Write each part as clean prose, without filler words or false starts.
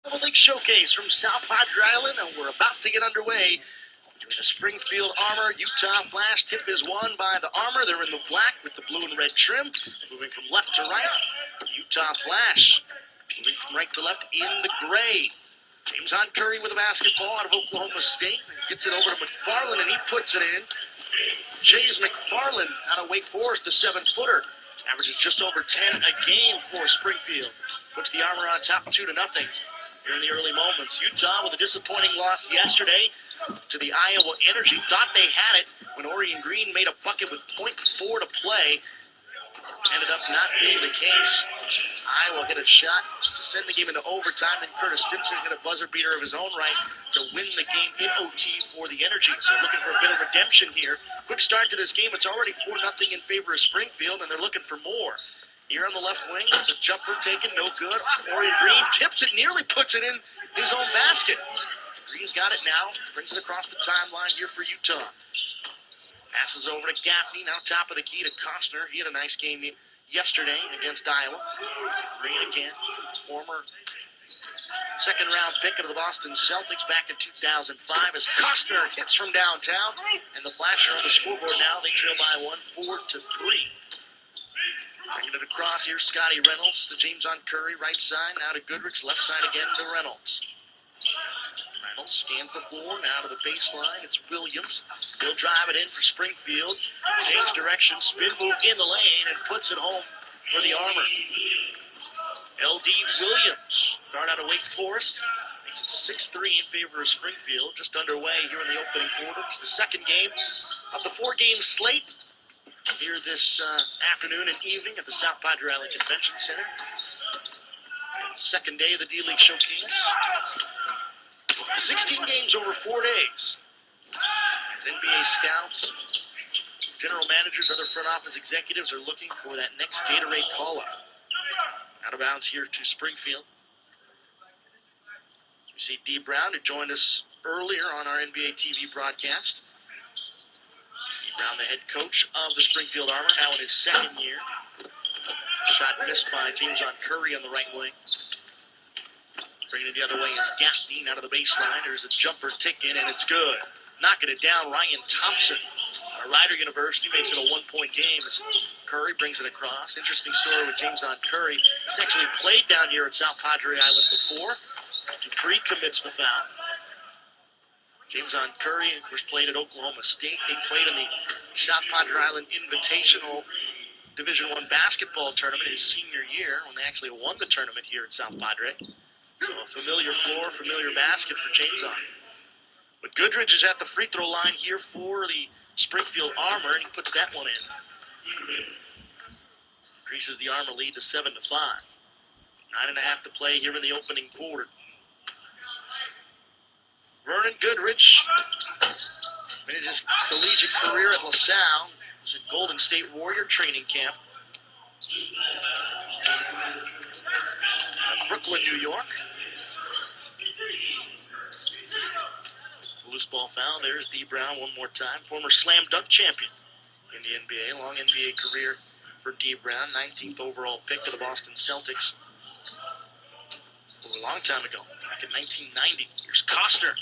Little League Showcase from South Padre Island, and we're about to get underway. Between the Springfield Armor, Utah Flash. Tip is won by the Armor. They're in the black with the blue and red trim. Moving from left to right, Utah Flash. Moving from right to left in the gray. James Curry with a basketball out of Oklahoma State. Gets it over to McFarland, and he puts it in. James McFarland out of Wake Forest, the 7-footer. Averages just over 10 a game for Springfield. Puts the Armor on top 2-0 here in the early moments. Utah with a disappointing loss yesterday to the Iowa Energy. Thought they had it when Orion Green made a bucket with .4 to play. Ended up not being the case. Iowa hit a shot to send the game into overtime. Then Curtis Stinson hit a buzzer beater of his own right to win the game in OT for the Energy. So looking for a bit of redemption here. Quick start to this game. It's already 4-0 in favor of Springfield, and they're looking for more. Here on the left wing, there's a jumper taken, no good. Orion Green tips it, nearly puts it in his own basket. Green's got it now, brings it across the timeline here for Utah. Passes over to Gaffney, now top of the key to Costner. He had a nice game yesterday against Iowa. Green again, former second-round pick of the Boston Celtics back in 2005 as Costner hits from downtown. And the Flash are on the scoreboard now. They trail by 4-3. Bringing it across here, Scotty Reynolds to James Curry, right side, now to Goodrich, left side again to Reynolds. Reynolds scans the floor, now to the baseline, it's Williams. He'll drive it in for Springfield. Change direction, spin move in the lane, and puts it home for the Armor. L.D. Williams, guard out of Wake Forest, makes it 6-3 in favor of Springfield. Just underway here in the opening quarter. It's the second game of the 4-game slate here this afternoon and evening at the South Padre Island Convention Center. Second day of the D-League Showcase. 16 games over 4 days. As NBA scouts, general managers, other front office executives are looking for that next Gatorade call-up. Out of bounds here to Springfield. We see Dee Brown, who joined us earlier on our NBA TV broadcast. Brown, the head coach of the Springfield Armor, now in his second year. Shot missed by James Curry on the right wing. Bringing it the other way is Gaffney out of the baseline. There's a jumper ticking, and it's good. Knocking it down, Ryan Thompson out of Rider University makes it a 1-point game as Curry brings it across. Interesting story with James Curry. He's actually played down here at South Padre Island before. Dupree commits the foul. James Curry, of course, played at Oklahoma State. They played in the South Padre Island Invitational Division I basketball tournament his senior year when they actually won the tournament here at South Padre. So a familiar floor, familiar basket for James But Goodrich is at the free throw line here for the Springfield Armor, and he puts that one in. Increases the Armor lead to 7-5. 9.5 to play here in the opening quarter. Vernon Goodrich finished his collegiate career at LaSalle. He was at Golden State Warrior training camp. Brooklyn, New York. Loose ball foul. There's Dee Brown one more time. Former slam dunk champion in the NBA. Long NBA career for Dee Brown. 19th overall pick to the Boston Celtics. A long time ago, back in 1990. Here's Costner.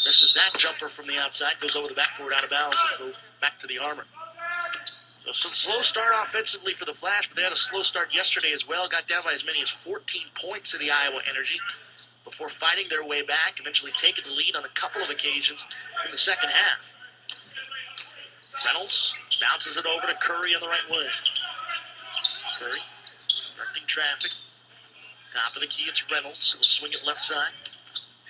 Misses that jumper from the outside, goes over the backboard out of bounds and go back to the Armor. So some slow start offensively for the Flash, but they had a slow start yesterday as well. Got down by as many as 14 points to the Iowa Energy before fighting their way back, eventually taking the lead on a couple of occasions in the second half. Reynolds bounces it over to Curry on the right wing. Curry directing traffic. Top of the key, it's Reynolds. He'll swing it left side.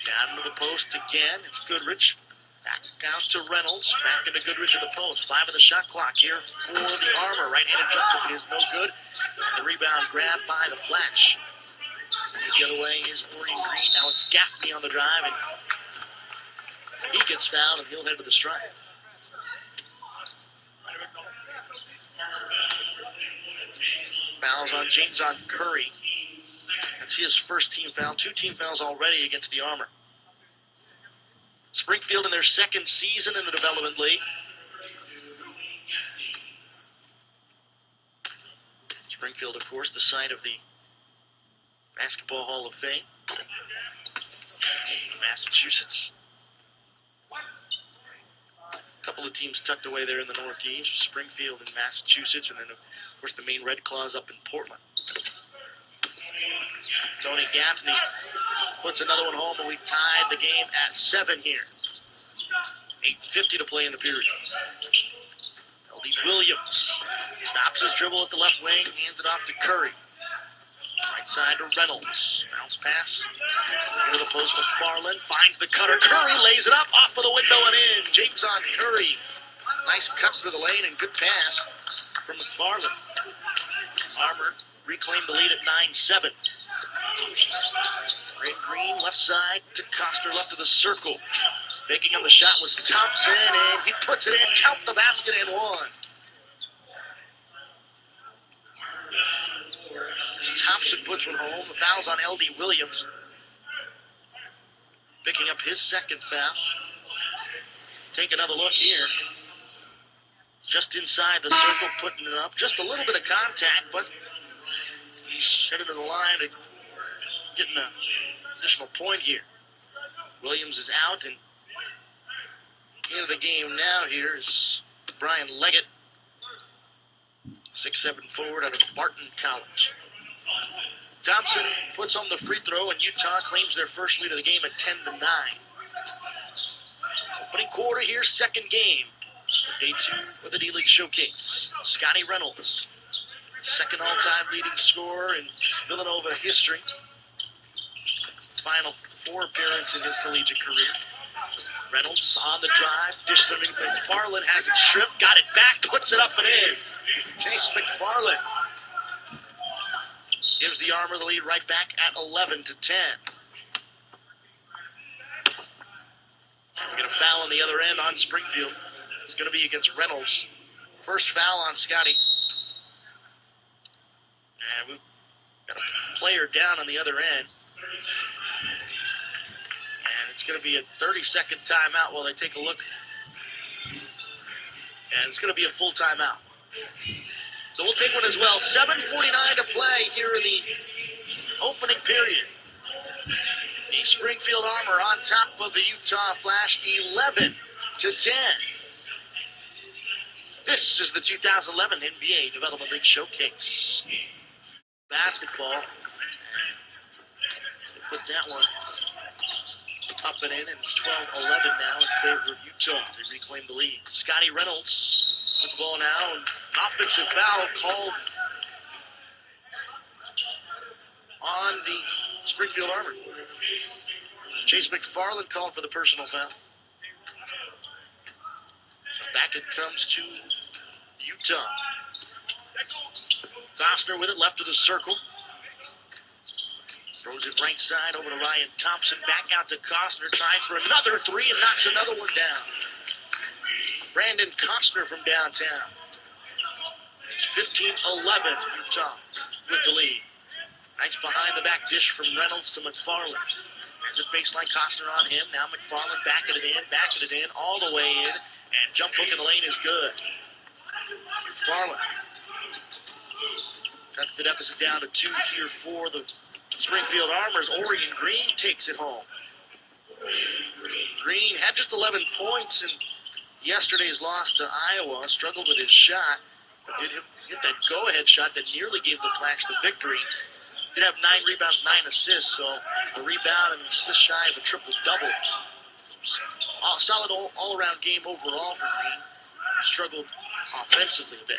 Down into the post again. It's Goodrich. Back out to Reynolds. Back into Goodrich at the post. 5 of the shot clock here for the Armor. Right-handed jumper is no good. The rebound grabbed by the Flash. The other way is Orion Green. Now it's Gaffney on the drive, and he gets fouled, and he'll head to the strike. Fouls on James Curry. That's his first team foul. 2 team fouls already against the Armor. Springfield in their second season in the Development League. Springfield, of course, the site of the Basketball Hall of Fame. Massachusetts. A couple of teams tucked away there in the Northeast, Springfield and Massachusetts, and then, of course, the main Red Claws up in Portland. Tony Gaffney puts another one home, and we tied the game at 7 here. 8:50 to play in the period. L.D. Williams stops his dribble at the left wing, hands it off to Curry. Right side to Reynolds. Bounce pass. Into the post McFarland. Finds the cutter. Curry lays it up off of the window and in. James on Curry. Nice cut through the lane and good pass from McFarland. Armour reclaimed the lead at 9-7. Red Green left side to Costner left of the circle. Making on the shot was Thompson, and he puts it in. Count the basket and one. Thompson puts one home. The foul's on L.D. Williams. Picking up his second foul. Take another look here. Just inside the circle, putting it up. Just a little bit of contact, but he's headed to the line and getting an additional point here. Williams is out, and into the game now here is Brian Leggett, 6'7" forward out of Barton College. Thompson puts on the free throw, and Utah claims their first lead of the game at 10-9. Opening quarter here, second game. Day 2 of the D-League Showcase. Scotty Reynolds, second all-time leading scorer in Villanova history. Final 4 appearance in his collegiate career. Reynolds on the drive, dishes it to McFarland, has it stripped, got it back, puts it up and in. Chase McFarland gives the Armor the lead right back at 11-10. We get a foul on the other end on Springfield. It's going to be against Reynolds. First foul on Scotty. And we've got a player down on the other end. And it's going to be a 30-second timeout while they take a look. And it's going to be a full timeout. So we'll take one as well. 7:49 to play here in the opening period. The Springfield Armor on top of the Utah Flash, 11-10. This is the 2011 NBA Development League Showcase. Basketball. Put that one up and in, and it's 12-11 now in favor of Utah. They reclaim the lead. Scotty Reynolds with the ball now, and an offensive foul called on the Springfield Armor. Chase McFarland called for the personal foul. So back it comes to Utah. Costner with it, left of the circle. Throws it right side over to Ryan Thompson. Back out to Costner, trying for another three and knocks another one down. Brandon Costner from downtown. It's 15-11, Utah with the lead. Nice behind the back dish from Reynolds to McFarland. As a baseline, Costner on him. Now McFarland backing it in, all the way in. And jump hook in the lane is good. McFarland cuts the deficit down to 2 here for the Springfield Armors. Oregon Green takes it home. Green had just 11 points in yesterday's loss to Iowa. Struggled with his shot, but did hit that go-ahead shot that nearly gave the Flash the victory. Did have 9 rebounds, 9 assists, so a rebound and assist shy of a triple-double. Solid all-around game overall for Green. Struggled offensively a bit.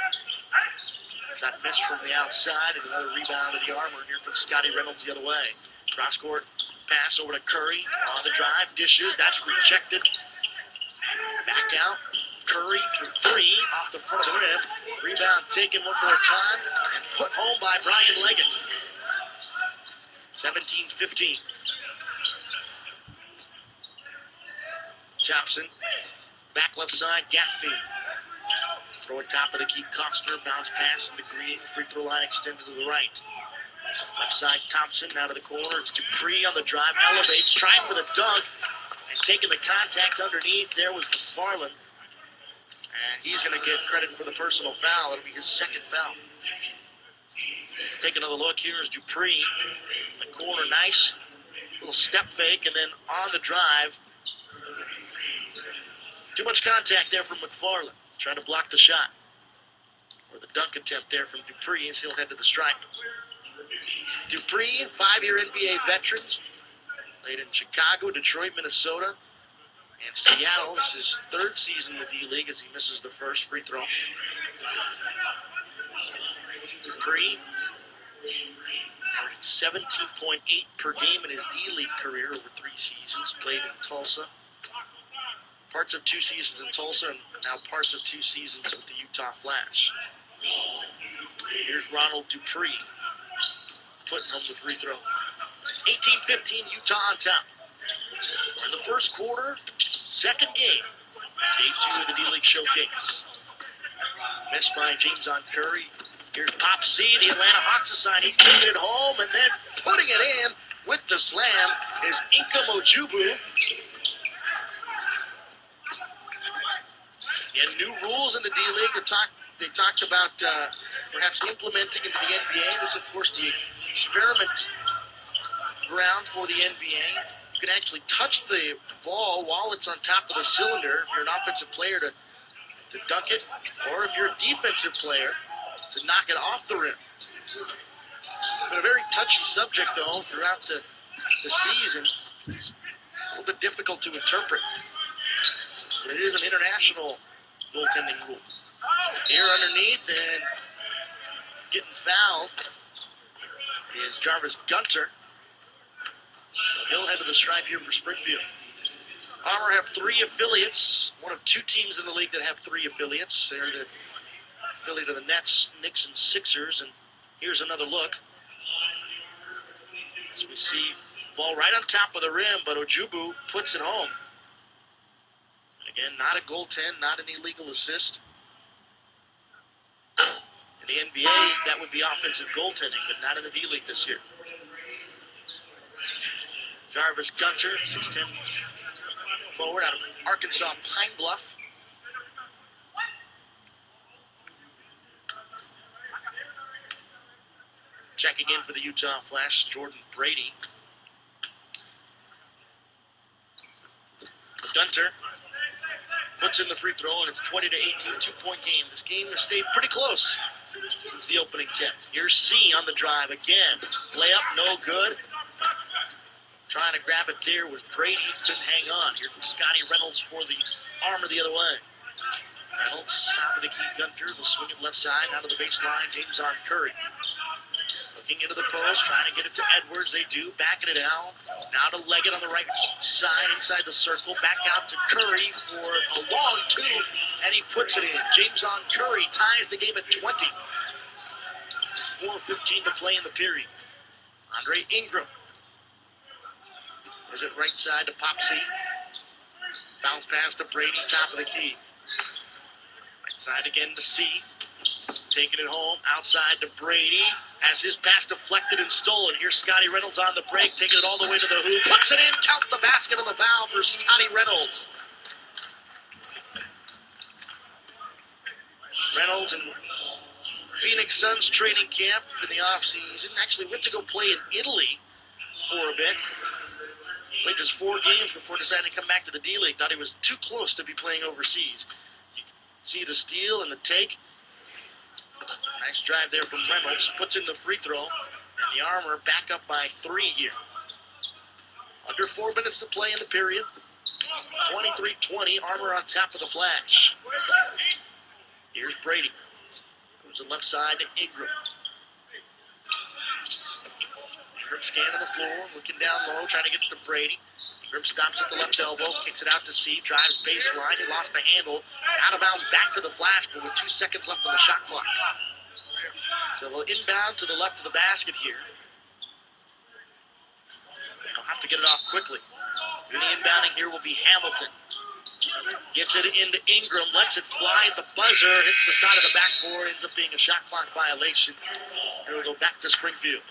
Shot missed from the outside, and another rebound of the Armor. Here comes Scotty Reynolds the other way. Cross-court pass over to Curry on the drive. Dishes, that's rejected. Back out. Curry for 3 off the front of the rim. Rebound taken one more time and put home by Brian Leggett. 17-15. Thompson, back left side, Gaffney. Throw it top of the key, Costner, bounce pass in the green, free throw line extended to the right. Left side, Thompson, out of the corner, it's Dupree on the drive, elevates, trying for the dunk, and taking the contact underneath, there was McFarland. And he's going to get credit for the personal foul, it'll be his second foul. Take another look, here is Dupree, in the corner, nice little step fake, and then on the drive. Too much contact there from McFarland. Trying to block the shot. Or the dunk attempt there from Dupree as he'll head to the stripe. Dupree, 5-year NBA veteran. Played in Chicago, Detroit, Minnesota, and Seattle. This is his third season in the D-League as he misses the first free throw. Dupree, averaging 17.8 per game in his D-League career over 3 seasons. Played in Tulsa. Parts of 2 seasons in Tulsa and now parts of 2 seasons with the Utah Flash. Here's Ronald Dupree putting home the free throw. 18-15, Utah on top. In the first quarter, second game. Game 2 of the D-League Showcase. Missed by James on Curry. Here's Pop C, the Atlanta Hawks assign. He's taking it home and then putting it in with the slam is Inka Mojubu. And new rules in the D-League. They talked about perhaps implementing into the NBA. This, of course, the experiment ground for the NBA. You can actually touch the ball while it's on top of the cylinder if you're an offensive player to dunk it, or if you're a defensive player to knock it off the rim. But a very touchy subject, though, throughout the season. It's a little bit difficult to interpret. But it is an international goaltending rule. Here underneath and getting fouled is Jarvis Gunter. He'll head to the stripe here for Springfield. Armor have 3 affiliates, one of 2 teams in the league that have 3 affiliates. They're the affiliate of the Nets, Knicks, and Sixers. And here's another look. As we see, ball right on top of the rim, but Ojubu puts it home. Again, not a goaltend, not an illegal assist. In the NBA, that would be offensive goaltending, but not in the D-League this year. Jarvis Gunter, 6'10", forward out of Arkansas Pine Bluff. Checking in for the Utah Flash, Jordan Brady. Gunter puts in the free throw, and it's 20-18, 2-point game. This game has stayed pretty close. It's the opening tip. Here's C on the drive again. Layup, no good. Trying to grab it there was Brady. Couldn't hang on. Here from Scotty Reynolds for the Armor the other way. Reynolds, top of the key. Gunter will swing it left side, down to the baseline. James on Curry. Looking into the post, trying to get it to Edwards. They do, backing it out. Now to Leggett on the right side, inside the circle. Back out to Curry for a long 2, and he puts it in. James on Curry ties the game at 20. 4:15 to play in the period. Andre Ingram. Is it right side to Popsy? Bounce pass to Brady, top of the key. Right side again to C. Taking it home, outside to Brady. Has his pass deflected and stolen. Here's Scotty Reynolds on the break, taking it all the way to the hoop. Puts it in, count the basket on the foul for Scotty Reynolds. Reynolds and Phoenix Suns training camp in the offseason. Actually went to go play in Italy for a bit. Played just 4 games before deciding to come back to the D-League. Thought he was too close to be playing overseas. You can see the steal and the take. Nice drive there from Reynolds. Puts in the free throw. And the Armor back up by 3 here. Under 4 minutes to play in the period. 23-20. Armor on top of the Flash. Here's Brady. Goes to the left side to Ingram. Ingram scanning the floor, looking down low, trying to get to Brady. Ingram stops at the left elbow, kicks it out to C, drives baseline. He lost the handle. Out of bounds back to the Flash, but with 2 seconds left on the shot clock. So they'll inbound to the left of the basket here. They'll have to get it off quickly. Doing the inbounding here will be Hamilton. Gets it into Ingram, lets it fly at the buzzer, hits the side of the backboard, ends up being a shot clock violation. Here we go back to Springfield.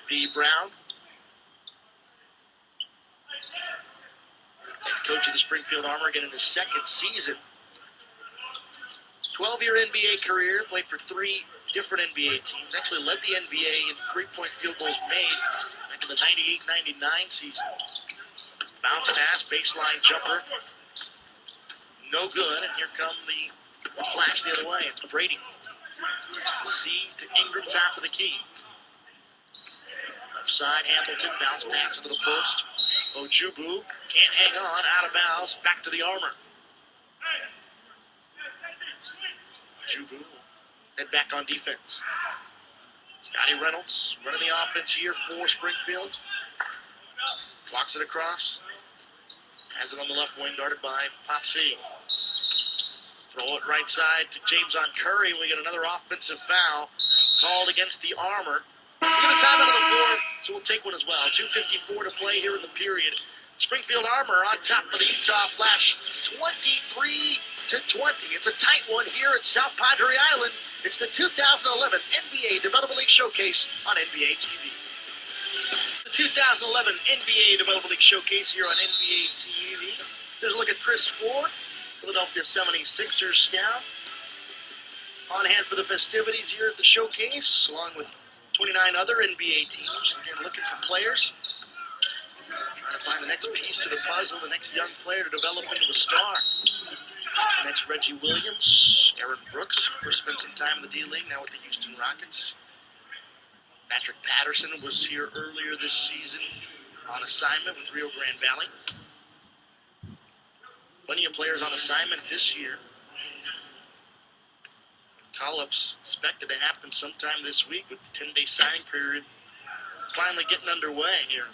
D. Brown, coach of the Springfield Armor, again in his 2nd season. 12-year NBA career, played for 3 different NBA teams. Actually led the NBA in three-point field goals made back in the 98-99 season. Bounce pass, baseline jumper. No good, and here come the flash the other way. It's Brady. To C to Ingram, top of the key. Left side, Hamilton, bounce pass into the post. Ojubu can't hang on, out of bounds, back to the Armor. Ojubu head back on defense. Scotty Reynolds running the offense here for Springfield. Walks it across. Has it on the left wing, guarded by Popsy. Throw it right side to James on Curry. We get another offensive foul called against the Armor. We get a timeout on the floor, so we'll take one as well. 2:54 to play here in the period. Springfield Armor on top of the Utah Flash, 23-20. It's a tight one here at South Padre Island. It's the 2011 NBA Development League Showcase on NBA TV. The 2011 NBA Development League Showcase here on NBA TV. There's a look at Chris Ford, Philadelphia 76ers scout. On hand for the festivities here at the showcase, along with 29 other NBA teams. Again, looking for players. Trying to find the next piece to the puzzle, the next young player to develop into a star. Next, Reggie Williams, Aaron Brooks, first spent some time in the D-League, now with the Houston Rockets. Patrick Patterson was here earlier this season on assignment with Rio Grande Valley. Plenty of players on assignment this year. Call-ups expected to happen sometime this week with the 10-day signing period finally getting underway here.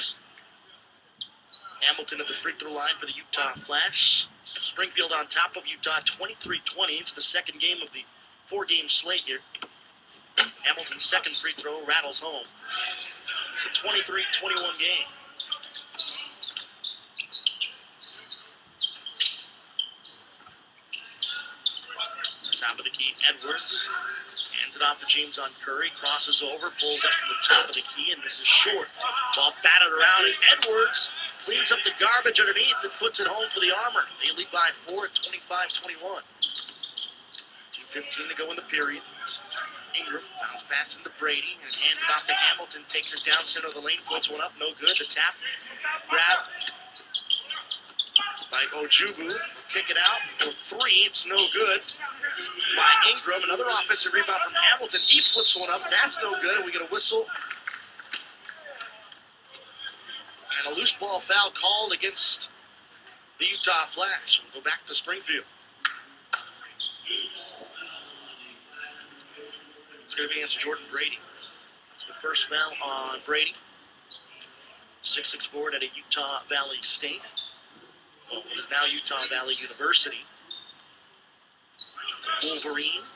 Hamilton at the free throw line for the Utah Flash. Springfield on top of Utah 23-20. It's the second game of the four-game slate here. Hamilton's second free throw rattles home. It's a 23-21 game. Top of the key, Edwards. Hands it off to James on Curry. Crosses over, pulls up to the top of the key, and this is short. Ball batted around, and Edwards cleans up the garbage underneath and puts it home for the Armor. They lead by 4 at 25-21. 2:15 to go in the period. Ingram bounce pass into Brady and hands it off to Hamilton. Takes it down center of the lane, floats one up, no good. The tap grab by Ojubu. Kick it out for three. It's no good by Ingram. Another offensive rebound from Hamilton. He flips one up. That's no good, and we get a whistle. And a loose ball foul called against the Utah Flash. We'll go back to Springfield. It's going to be against Jordan Brady. It's the first foul on Brady. 6'6" forward at a Utah Valley State. Well, it is now Utah Valley University. Wolverine.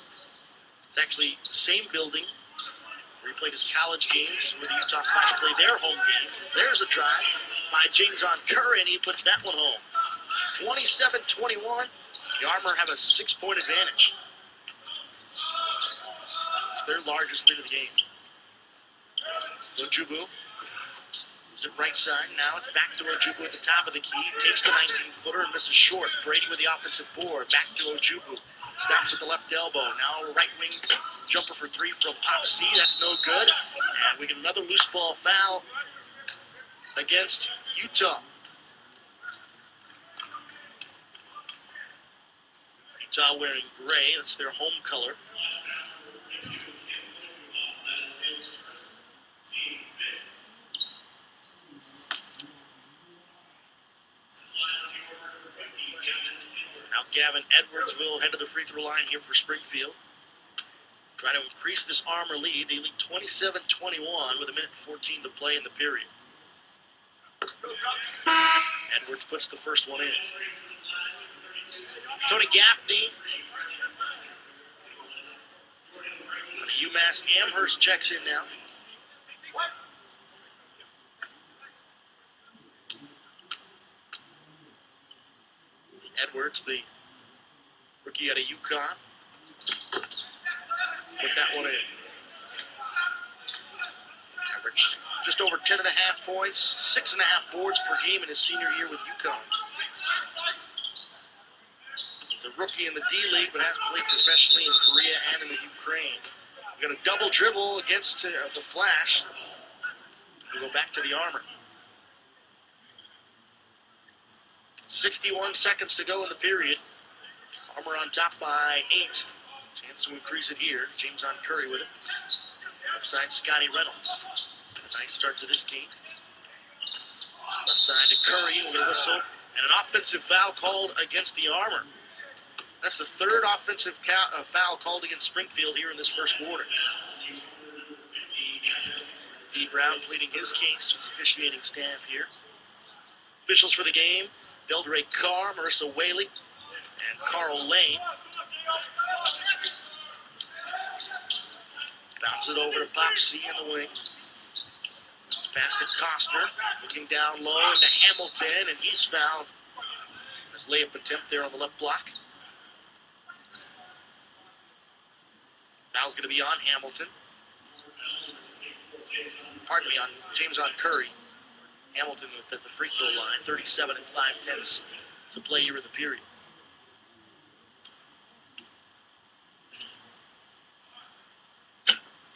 It's actually the same building where he played his college games, where the Utah Flash play their home game. There's a drive by James on Curry, and he puts that one home. 27-21. The Armor have a 6-point advantage. It's their largest lead of the game. Ojubu. Moves it right side. Now it's back to Ojubu at the top of the key. Takes the 19-footer and misses short. Brady with the offensive board. Back to Ojubu. Stops at the left elbow. Now a right wing jumper for three from Pop C. That's no good. And we get another loose ball foul against Utah. Utah wearing gray. That's their home color. Now Gavin Edwards will head to the free throw line here for Springfield. Try to increase this Armor lead. They lead 27-21 with 1:14 to play in the period. Edwards puts the first one in. Tony Gaffney on a UMass Amherst checks in now. Edwards, the rookie out of UConn, put that one in. Averaged just over 10.5 points, 6.5 boards per game in his senior year with UConn. He's a rookie in the D-League, but has played professionally in Korea and in the Ukraine. We're going to double dribble against the Flash. We'll go back to the Armor. 61 seconds to go in the period. Armor on top by 8. Chance to increase it here. James on Curry with it. Left side, Scotty Reynolds. A nice start to this game. Left side to Curry with a whistle. And an offensive foul called against the Armor. That's the third offensive foul called against Springfield here in this first quarter. D. Brown pleading his case with the officiating staff here. Officials for the game, Deldray Carr, Marissa Whaley, and Carl Lane. Bounce it over to Popsy in the wing. Pass to Costner, looking down low into Hamilton, and he's fouled. His layup attempt there on the left block. Foul's going to be on Hamilton. Pardon me, on James on Curry. Hamilton at the free throw line, 37 and 5/10 to play here in the period.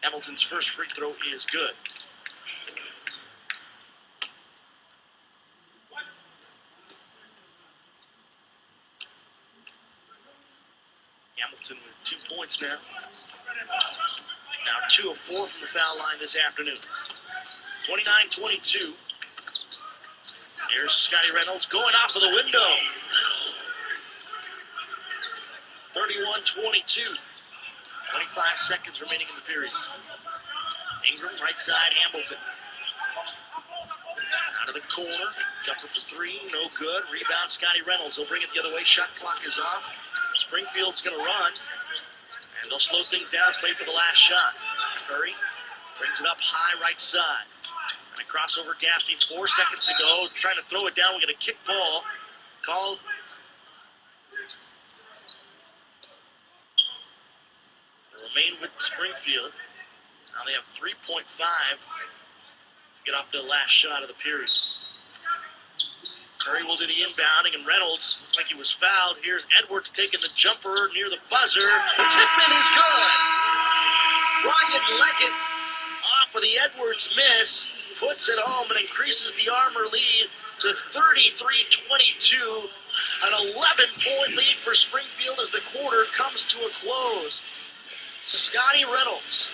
Hamilton's first free throw is good. Hamilton with 2 points now. Now 2 of 4 from the foul line this afternoon. 29-22. Here's Scotty Reynolds going off of the window. 31-22. 25 seconds remaining in the period. Ingram, right side, Hamilton. Out of the corner. Jumper for 3, no good. Rebound, Scotty Reynolds. He'll bring it the other way. Shot clock is off. Springfield's going to run. And they'll slow things down, play for the last shot. Curry brings it up high right side. And a crossover Gaffney, 4 seconds to go. Trying to throw it down. We get a kick ball called. They'll remain with Springfield. Now they have 3.5 to get off their last shot of the period. Curry will do the inbounding, and Reynolds looks like he was fouled. Here's Edwards taking the jumper near the buzzer. The tip-in is good. Ryan Leggett, off of the Edwards miss, puts it home and increases the Armor lead to 33-22. An 11-point lead for Springfield as the quarter comes to a close. Scotty Reynolds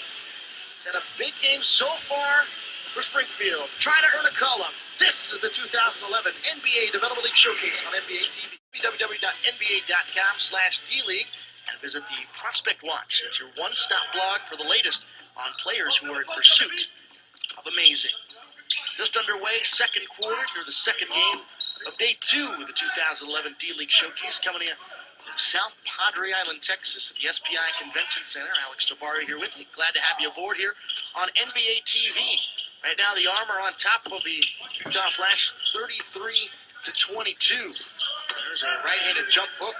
had a big game so far for Springfield. Trying to earn a column. This is the 2011 NBA Development League Showcase on NBA TV. www.nba.com/D-League and visit the Prospect Watch. It's your one-stop blog for the latest on players who are in pursuit of amazing. Just underway, second quarter, near the second game of day 2 of the 2011 D-League Showcase, coming in from South Padre Island, Texas, at the SPI Convention Center. Alex Tabari here with you. Glad to have you aboard here on NBA TV. Right now, the Armor on top of the Utah Flash, 33-22. There's a right-handed jump hook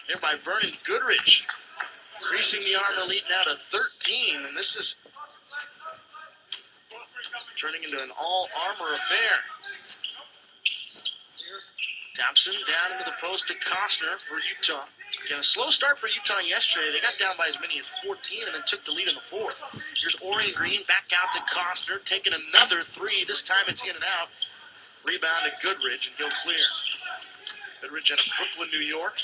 there by Vernon Goodrich, increasing the Armor lead now to 13, and this is turning into an all-Armor affair. Thompson down into the post to Costner for Utah. Again, a slow start for Utah yesterday. They got down by as many as 14 and then took the lead in the fourth. Here's Orion Green back out to Costner, taking another 3. This time it's in and out. Rebound to Goodrich, and he'll clear. Goodrich out of Brooklyn, New York.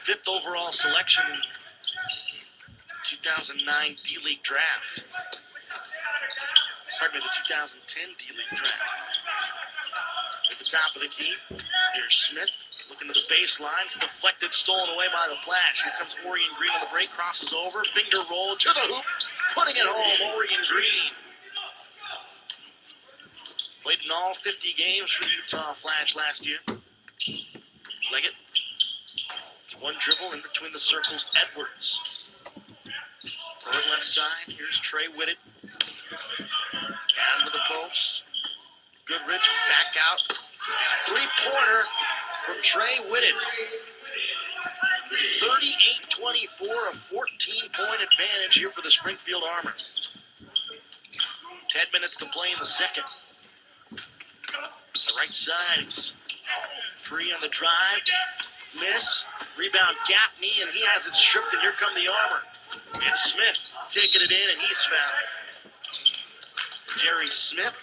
5th overall selection in 2009 D-League draft. Pardon me, the 2010 D-League draft. At the top of the key, here's Smith looking to the baseline. It's deflected, stolen away by the Flash. Here comes Orion Green on the break, crosses over, finger roll to the hoop, putting it home, Orion Green. Played in all 50 games for the Utah Flash last year. Leggett, one dribble in between the circles, Edwards. Forward left side, here's Trey Whitted. Down to the post. Goodrich back out. And a 3-pointer from Trey Whitted. 38-24, a 14-point advantage here for the Springfield Armor. 10 minutes to play in the second. On the right side, it's free on the drive. miss. Rebound Gaffney, and he has it stripped, and here come the Armor. And Smith taking it in, and he's fouled. Jerry Smith,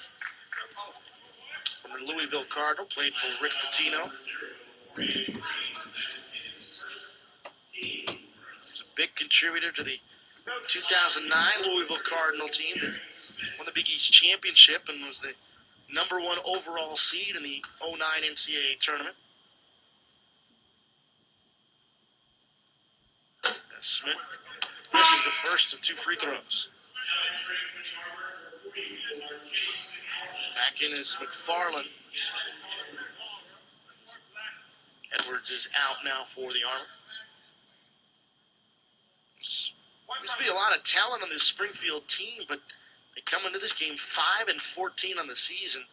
from the Louisville Cardinal, played for Rick Pitino. He's a big contributor to the 2009 Louisville Cardinal team that won the Big East Championship and was the #1 overall seed in the 2009 NCAA tournament. Smith misses the first of 2 free throws. Back in is McFarland. Edwards is out now for the Armor. Seems to be a lot of talent on this Springfield team, but they come into this game 5-14 on the season.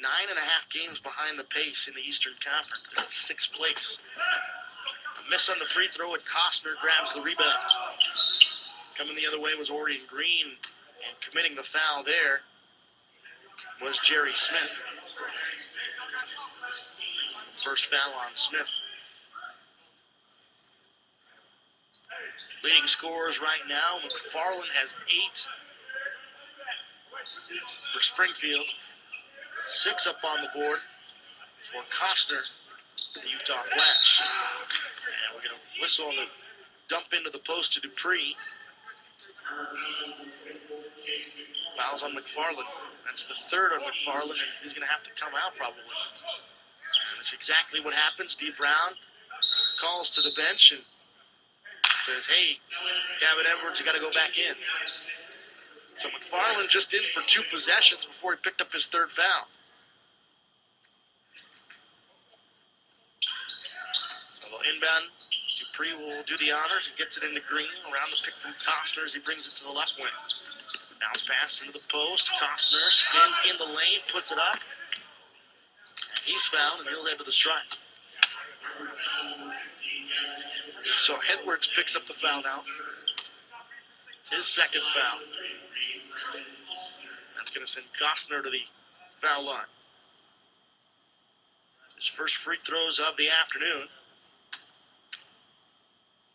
9.5 games behind the pace in the Eastern Conference. They're in 6th place. A miss on the free throw, and Costner grabs the rebound. Coming the other way was Orion Green, and committing the foul there was Jerry Smith. First foul on Smith. Leading scorers right now, McFarland has 8 for Springfield. 6 up on the board for Costner, the Utah Flash. And we're going to whistle on the dump into the post to Dupree. Fouls on McFarland. That's the 3rd on McFarland, and he's going to have to come out probably. And that's exactly what happens. D. Brown calls to the bench and says, hey, Gavin Edwards, you got to go back in. So McFarland just in for 2 possessions before he picked up his 3rd foul. So they'll inbound. Dupree will do the honors and gets it into Green around the pick from Costner as he brings it to the left wing. Bounce pass into the post. Costner spins in the lane, puts it up. And he's fouled, and he'll head to the strike. So Edwards picks up the foul now. It's his 2nd foul. That's going to send Costner to the foul line. His first free throws of the afternoon.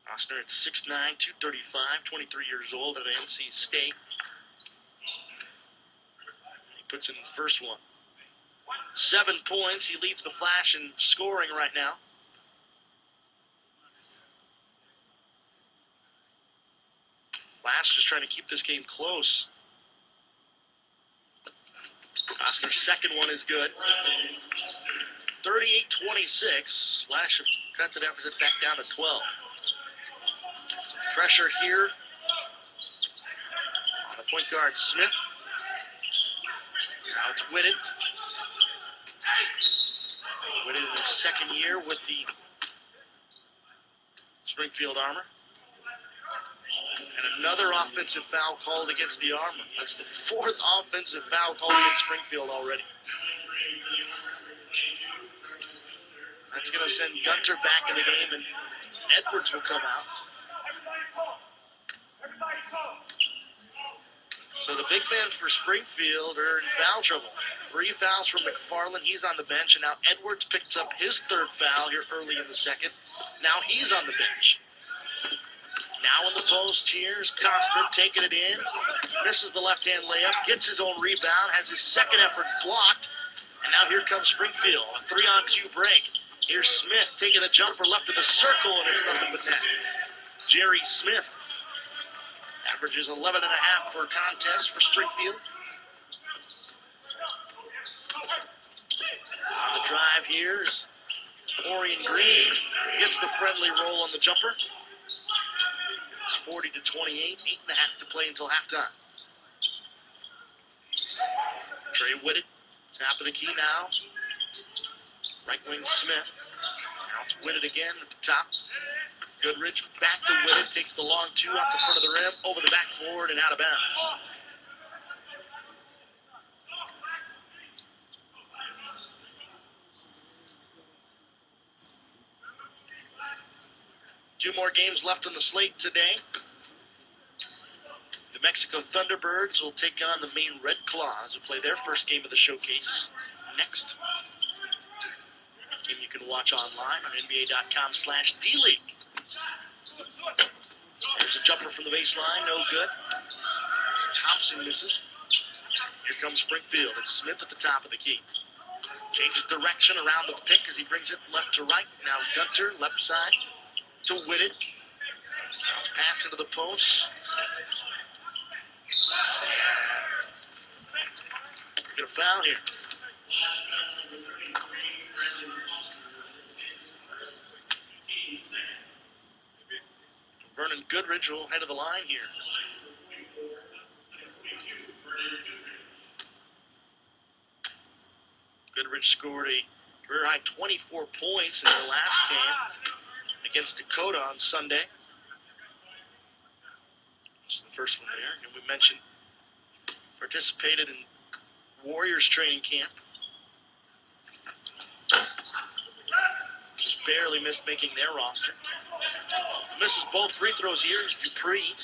Costner at 6'9", 235, 23 years old at NC State. He puts in the first one. 7 points. He leads the Flash in scoring right now. Flash just trying to keep this game close. Costner's 2nd one is good. 38-26. Flash have cut the deficit back down to 12. Pressure here on the point guard Smith. Now it's Whitted. Whitted in his 2nd year with the Springfield Armor. And another offensive foul called against the Armor. That's the 4th offensive foul called against Springfield already. That's going to send Gunter back in the game, and Edwards will come out. So the big men for Springfield are in foul trouble. 3 fouls from McFarland. He's on the bench, and now Edwards picks up his 3rd foul here early in the 2nd. Now he's on the bench. Now in the post here is Costner taking it in. Misses the left-hand layup. Gets his own rebound. Has his 2nd effort blocked. And now here comes Springfield. A 3-on-2 break. Here's Smith taking a jumper left of the circle, and it's nothing but net. Jerry Smith averages 11.5 for a contest for Springfield. On the drive here is Orion Green. Gets the friendly roll on the jumper. It's 40-28. 8.5 to play until halftime. Trey Whitted, top of the key now. Right wing Smith. Now it's Whitted again at the top. Goodrich back to Whitted, takes the long 2 off the front of the rim, over the backboard and out of bounds. Two more games left on the slate today. The Mexico Thunderbirds will take on the Maine Red Claws, who play their first game of the showcase next. game you can watch online on NBA.com/D-League. There's a jumper from the baseline, no good. Thompson misses. Here comes Springfield. It's Smith at the top of the key. Changes direction around the pick as he brings it left to right. Now Gunter, left side to Whitted. Pass into the post. We're going to foul here. Vernon Goodrich will head to the line here. Goodrich scored a career-high 24 points in the last game against Dakota on Sunday. This is the first one there. And we mentioned participated in Warriors training camp. Just barely missed making their roster. Misses both free throws here is Dupree.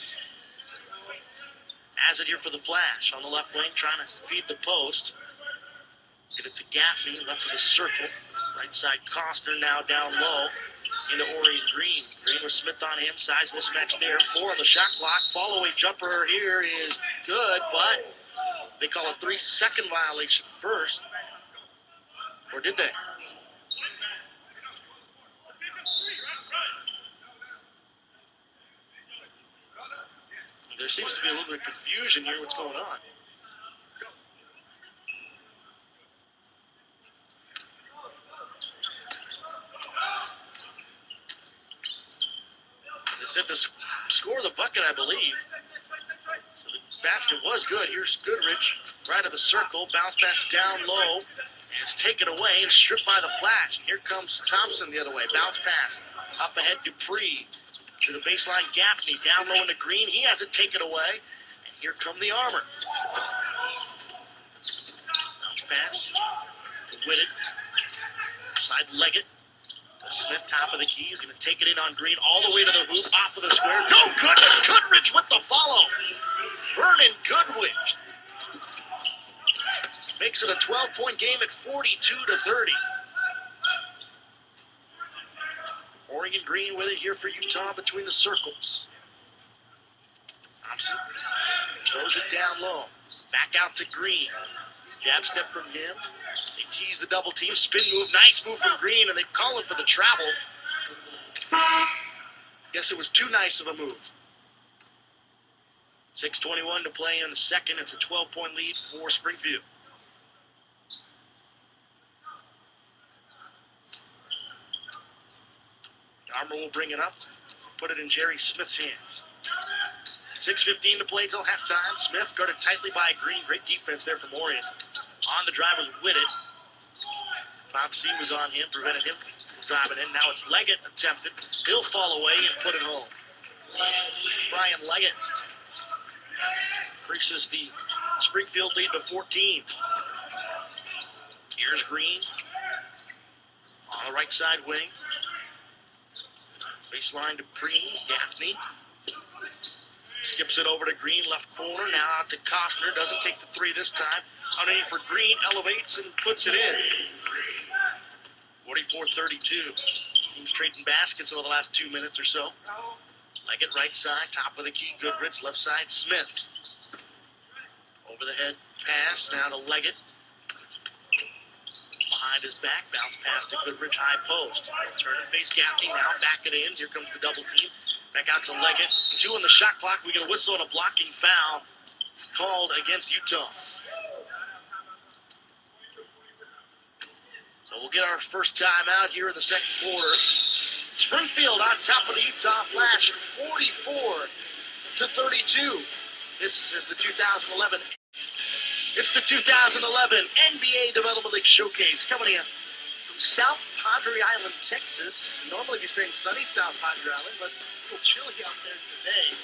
Has it here for the Flash on the left wing, trying to feed the post. Get it to Gaffney, left of the circle. Right side Costner now down low into Orion Green. Green with Smith on him, size mismatch there. 4 on the shot clock. Follow-away jumper here is good, but they call a 3-second violation first. Or did they? There seems to be a little bit of confusion here. What's going on? They said to score the bucket, I believe. So the basket was good. Here's Goodrich, right of the circle. Bounce pass down low. And it's taken away and stripped by the Flash. And here comes Thompson the other way. Bounce pass. Up ahead, Dupree. To the baseline, Gaffney down low into Green. He has it taken away. And here come the Armor. Bounce pass. Whitted. Side Leggett. Smith, top of the key. He's going to take it in on Green all the way to the hoop. Off of the square. No good. Goodrich with the follow. Vernon Goodrich. Makes it a 12-point game at 42-30. Oregon Green with it here for Utah between the circles. Thompson throws it down low. Back out to Green. Jab step from him. They tease the double team. Spin move. Nice move from Green, and they call him for the travel. Guess it was too nice of a move. 6:21 to play in the second. It's a 12-point lead for Springfield. Armor will bring it up. Put it in Jerry Smith's hands. 6:15 to play till halftime. Smith guarded tightly by Green. Great defense there from Orion. On the drive was Whitted. Foxy was on him, prevented him from driving in. Now it's Leggett attempted. He'll fall away and put it home. Brian Leggett increases the Springfield lead to 14. Here's Green on the right side wing. Baseline to Green. Gaffney skips it over to Green, left corner. Now out to Costner. Doesn't take the three this time. Underneath for Green. Elevates and puts it in. 44-32. Teams trading baskets over the last 2 minutes or so. Leggett right side. Top of the key. Goodrich. Left side. Smith. Over the head pass. Now to Leggett. Behind his back, bounce pass to Goodrich, high post. Turn and face Gaffney, now back it in. Here comes the double team. Back out to Leggett. 2 on the shot clock. We get a whistle and a blocking foul called against Utah. So we'll get our first time out here in the second quarter. Springfield on top of the Utah Flash, 44-32. This is the 2011. It's the 2011 NBA Development League Showcase coming in from South Padre Island, Texas. Normally be saying sunny South Padre Island, but a little chilly out there today.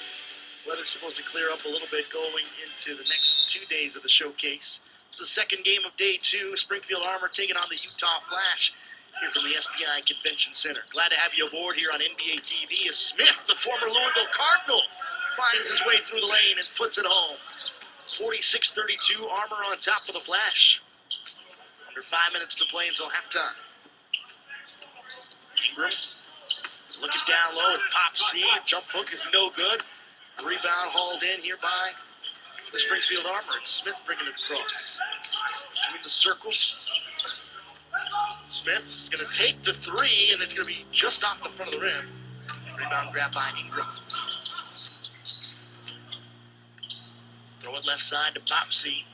Weather's supposed to clear up a little bit going into the next 2 days of the showcase. It's the second game of day 2. Springfield Armor taking on the Utah Flash here from the SBI Convention Center. Glad to have you aboard here on NBA TV as Smith, the former Louisville Cardinal, finds his way through the lane and puts it home. 46-32, Armor on top of the Flash. Under 5 minutes to play until halftime. Ingram looking down low with Pop C. Jump hook is no good. Rebound hauled in here by the Springfield Armor. It's Smith bringing it across. Between the circles. Smith's going to take the three, and it's going to be just off the front of the rim. Rebound grab by Ingram. Throw it left side to Pop C.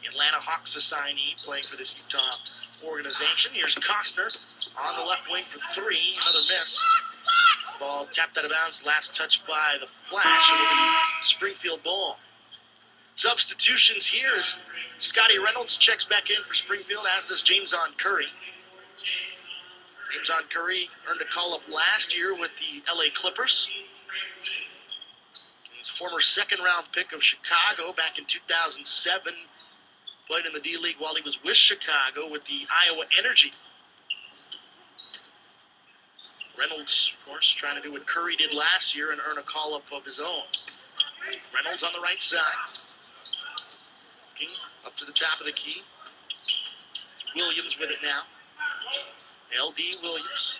The Atlanta Hawks assignee playing for this Utah organization. Here's Costner on the left wing for three. Another miss. Ball tapped out of bounds. Last touch by the Flash. It'll be Springfield ball. Substitutions here as Scotty Reynolds checks back in for Springfield, as does James Curry. James Curry earned a call-up last year with the LA Clippers. His former second-round pick of Chicago back in 2007. Played in the D-League while he was with Chicago with the Iowa Energy. Reynolds, of course, trying to do what Curry did last year and earn a call-up of his own. Reynolds on the right side. Looking up to the top of the key. Williams with it now. L.D. Williams.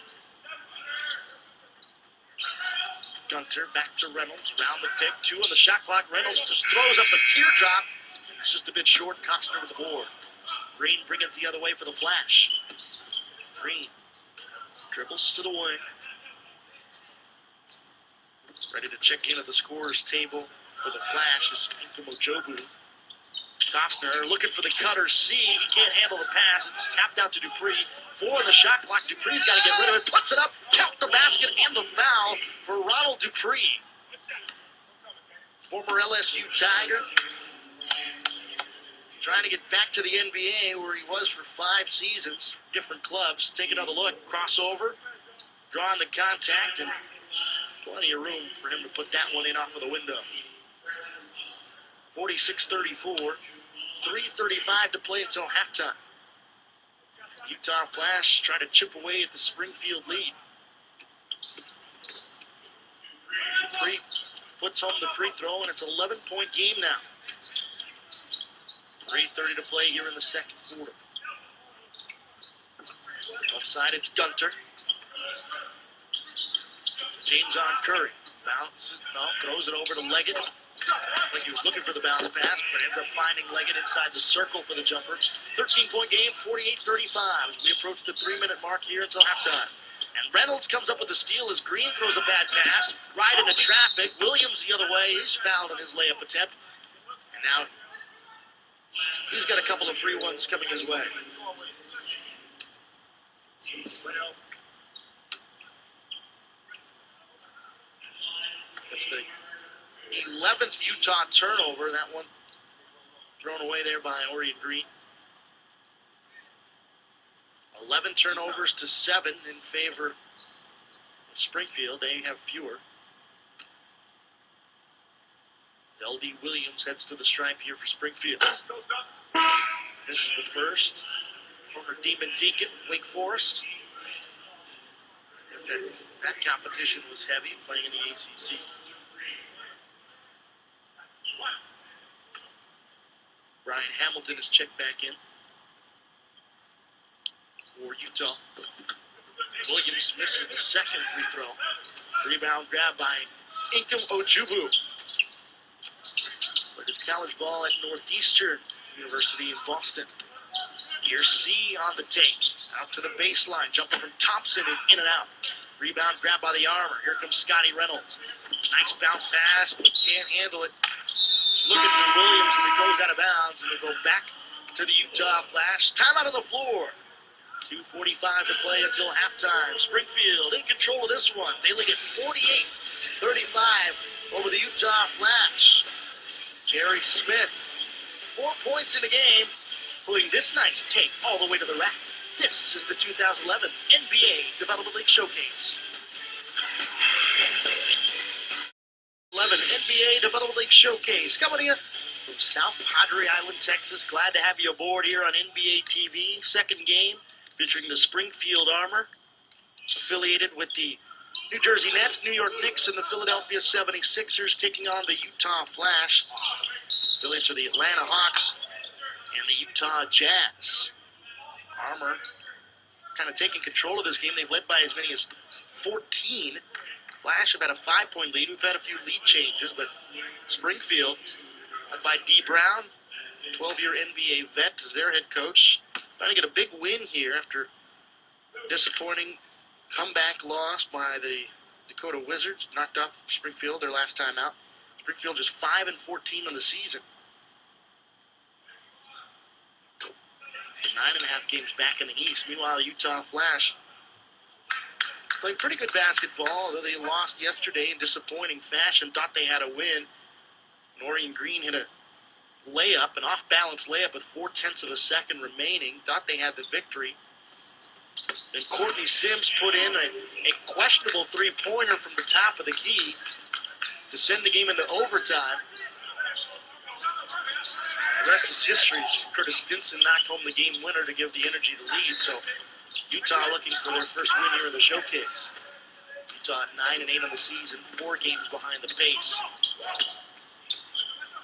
Gunter back to Reynolds. Round the pick. 2 on the shot clock. Reynolds just throws up a teardrop. It's just a bit short. Costner with the board. Green bring it the other way for the Flash. Green dribbles to the wing. Ready to check in at the scorer's table for the Flash is Inkum Ojobu. Costner looking for the cutter. C. He can't handle the pass. It's tapped out to Dupree. 4 on the shot clock. Dupree's got to get rid of it. Puts it up. Count the basket and the foul for Ronald Dupree. Former LSU Tiger. Trying to get back to the NBA where he was for 5 seasons. Different clubs. Take another look. Crossover. Drawing the contact. And plenty of room for him to put that one in off of the window. 46-34. 3:35 to play until halftime. Utah Flash trying to chip away at the Springfield lead. Dupree puts home the free throw, and it's an 11-point game now. 3:30 to play here in the second quarter. Offside, it's Gunter. James Curry. Bounces, throws it over to Leggett. Like he was looking for the bounce pass, but ends up finding Leggett inside the circle for the jumper. 13-point game, 48-35 as we approach the 3-minute mark here until halftime. And Reynolds comes up with a steal as Green throws a bad pass right into traffic. Williams the other way. He's fouled on his layup attempt. And now he's got a couple of free ones coming his way. That's the 11th Utah turnover. That one thrown away there by Orion Green. 11 turnovers to 7 in favor of Springfield. They have fewer. L.D. Williams heads to the stripe here for Springfield. This is the first. Former Demon Deacon, Wake Forest. That competition was heavy, playing in the ACC. Brian Hamilton is checked back in for Utah. Williams misses the second free throw. Rebound grab by Inkum Ojobu. But his college ball at Northeastern University in Boston. Here's C on the take. Out to the baseline. Jumping from Thompson and in and out. Rebound grab by the Armor. Here comes Scotty Reynolds. Nice bounce pass, but can't handle it. Looking for Williams, and he goes out of bounds, and it'll go back to the Utah Flash. Time out on the floor. 2:45 to play until halftime. Springfield in control of this one. They lead at 48-35 over the Utah Flash. Jerry Smith, 4 points in the game, including this nice take all the way to the rack. This is the 2011 NBA Development League Showcase. 11 NBA Development League Showcase coming to you from South Padre Island, Texas. Glad to have you aboard here on NBA TV. Second game featuring the Springfield Armor. It's affiliated with the New Jersey Nets, New York Knicks, and the Philadelphia 76ers taking on the Utah Flash. Affiliates are the Atlanta Hawks and the Utah Jazz. Armor kind of taken control of this game. They've led by as many as 14. Flash have had a 5-point lead. We've had a few lead changes, but Springfield, led by D. Brown, 12-year NBA vet, is their head coach. Trying to get a big win here after disappointing comeback loss by the Dakota Wizards. Knocked off Springfield their last time out. Springfield just 5-14 on the season. 9.5 games back in the East. Meanwhile, Utah Flash played pretty good basketball, although they lost yesterday in disappointing fashion. Thought they had a win. Norian Green hit a layup, an off-balance layup with 0.4 of a second remaining. Thought they had the victory. Then Courtney Sims put in a questionable three-pointer from the top of the key to send the game into overtime. The rest is history. Curtis Stinson knocked home the game winner to give the Energy the lead. So Utah looking for their first win here in the showcase. Utah at 9-8 on the season, 4 games behind the pace.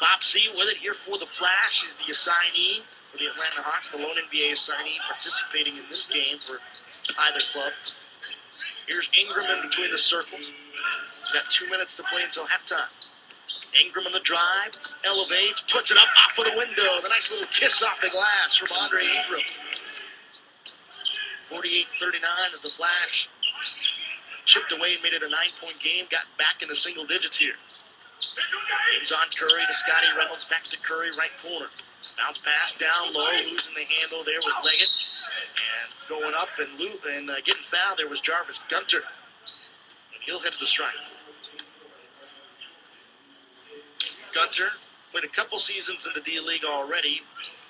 Bob C with it here for the Flash. He's the assignee for the Atlanta Hawks, the lone NBA assignee participating in this game for either club. Here's Ingram in between the circles. He's got 2 minutes to play until halftime. Ingram on the drive, elevates, puts it up off of the window. The nice little kiss off the glass from Andre Ingram. 48-39 as the Flash chipped away and made it a 9-point game. Got back into single digits here. James on Curry to Scotty Reynolds, back to Curry, right corner. Bounce pass down low, losing the handle there with Leggett. And going up and getting fouled there was Jarvis Gunter. And he'll head to the strike. Gunter played a couple seasons in the D-League already.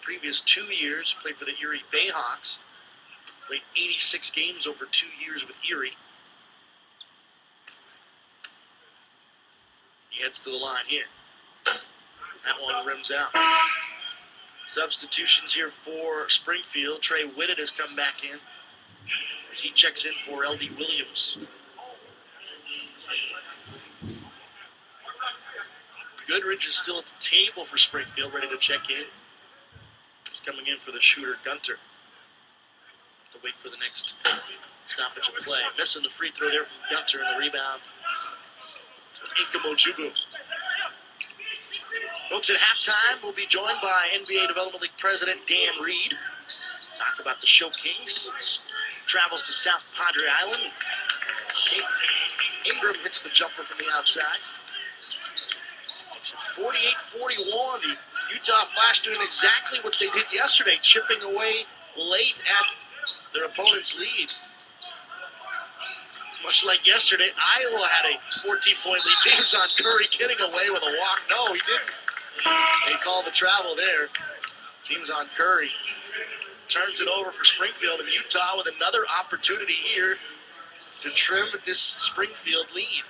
Previous 2 years, played for the Erie Bayhawks. Played 86 games over 2 years with Erie. He heads to the line here. That one rims out. Substitutions here for Springfield. Trey Whitted has come back in as he checks in for L.D. Williams. Goodrich is still at the table for Springfield, ready to check in. He's coming in for the shooter, Gunter. Have to wait for the next stoppage of play. Missing the free throw there from Gunter, and the rebound to Inkamojubu. Folks, at halftime, we'll be joined by NBA Development League President Dan Reed. Talk about the showcase. Travels to South Padre Island. Ingram hits the jumper from the outside. 48-41. The Utah Flash doing exactly what they did yesterday, chipping away late at their opponent's lead. Much like yesterday, Iowa had a 14-point lead. James on Curry getting away with a walk. No, he didn't. They called the travel there. James on Curry turns it over for Springfield, and Utah with another opportunity here to trim this Springfield lead.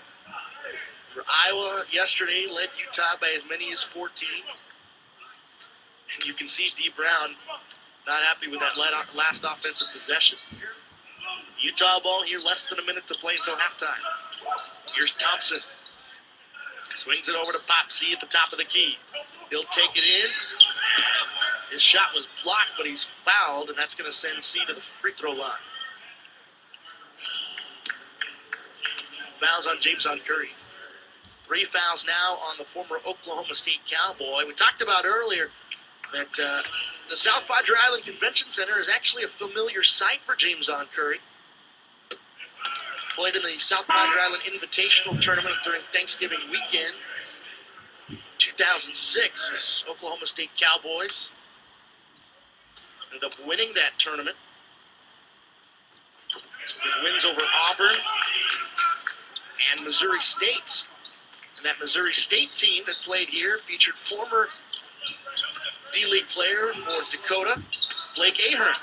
For Iowa yesterday, led Utah by as many as 14. And you can see D. Brown not happy with that last offensive possession. Utah ball here, less than a minute to play until halftime. Here's Thompson. Swings it over to Pop C at the top of the key. He'll take it in. His shot was blocked, but he's fouled, and that's going to send C to the free throw line. Fouls on James on Curry. 3 fouls now on the former Oklahoma State Cowboy. We talked about earlier that the South Padre Island Convention Center is actually a familiar sight for James on Curry. Played in the South Padre Island Invitational Tournament during Thanksgiving weekend. 2006, as Oklahoma State Cowboys ended up winning that tournament with wins over Auburn and Missouri State. And that Missouri State team that played here featured former D-League player for Dakota, Blake Ahern.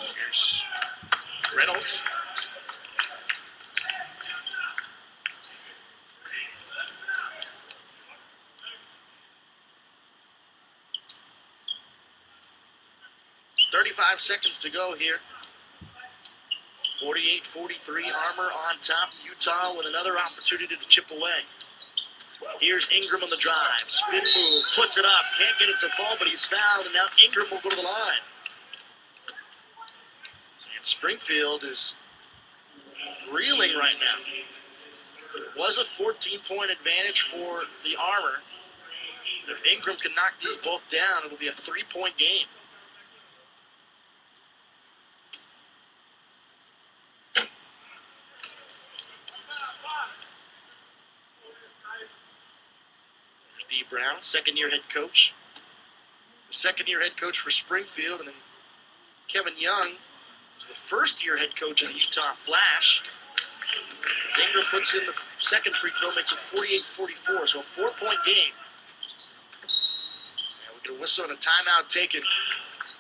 Here's Reynolds. .35 seconds to go here. 48-43, Armor on top. Utah with another opportunity to chip away. Here's Ingram on the drive. Spin move, puts it up. Can't get it to fall, but he's fouled, and now Ingram will go to the line. Springfield is reeling right now. It was a 14-point advantage for the Armor. If Ingram can knock these both down, it'll be a 3-point game. Steve Brown, second-year head coach. The second-year head coach for Springfield, and then Kevin Young is the first-year head coach of the Utah Flash. As Ingram puts in the second free throw, makes it 48-44, so a 4-point game. And we get a whistle and a timeout taken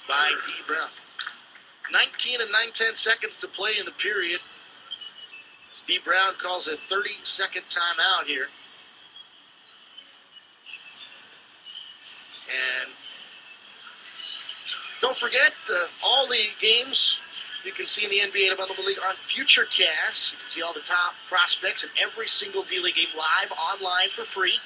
by D. Brown. 19 and 9/10 seconds to play in the period. Steve Brown calls a 30-second timeout here. And don't forget, all the games you can see in the NBA Development League on FutureCast. You can see all the top prospects in every single D-League game live online for free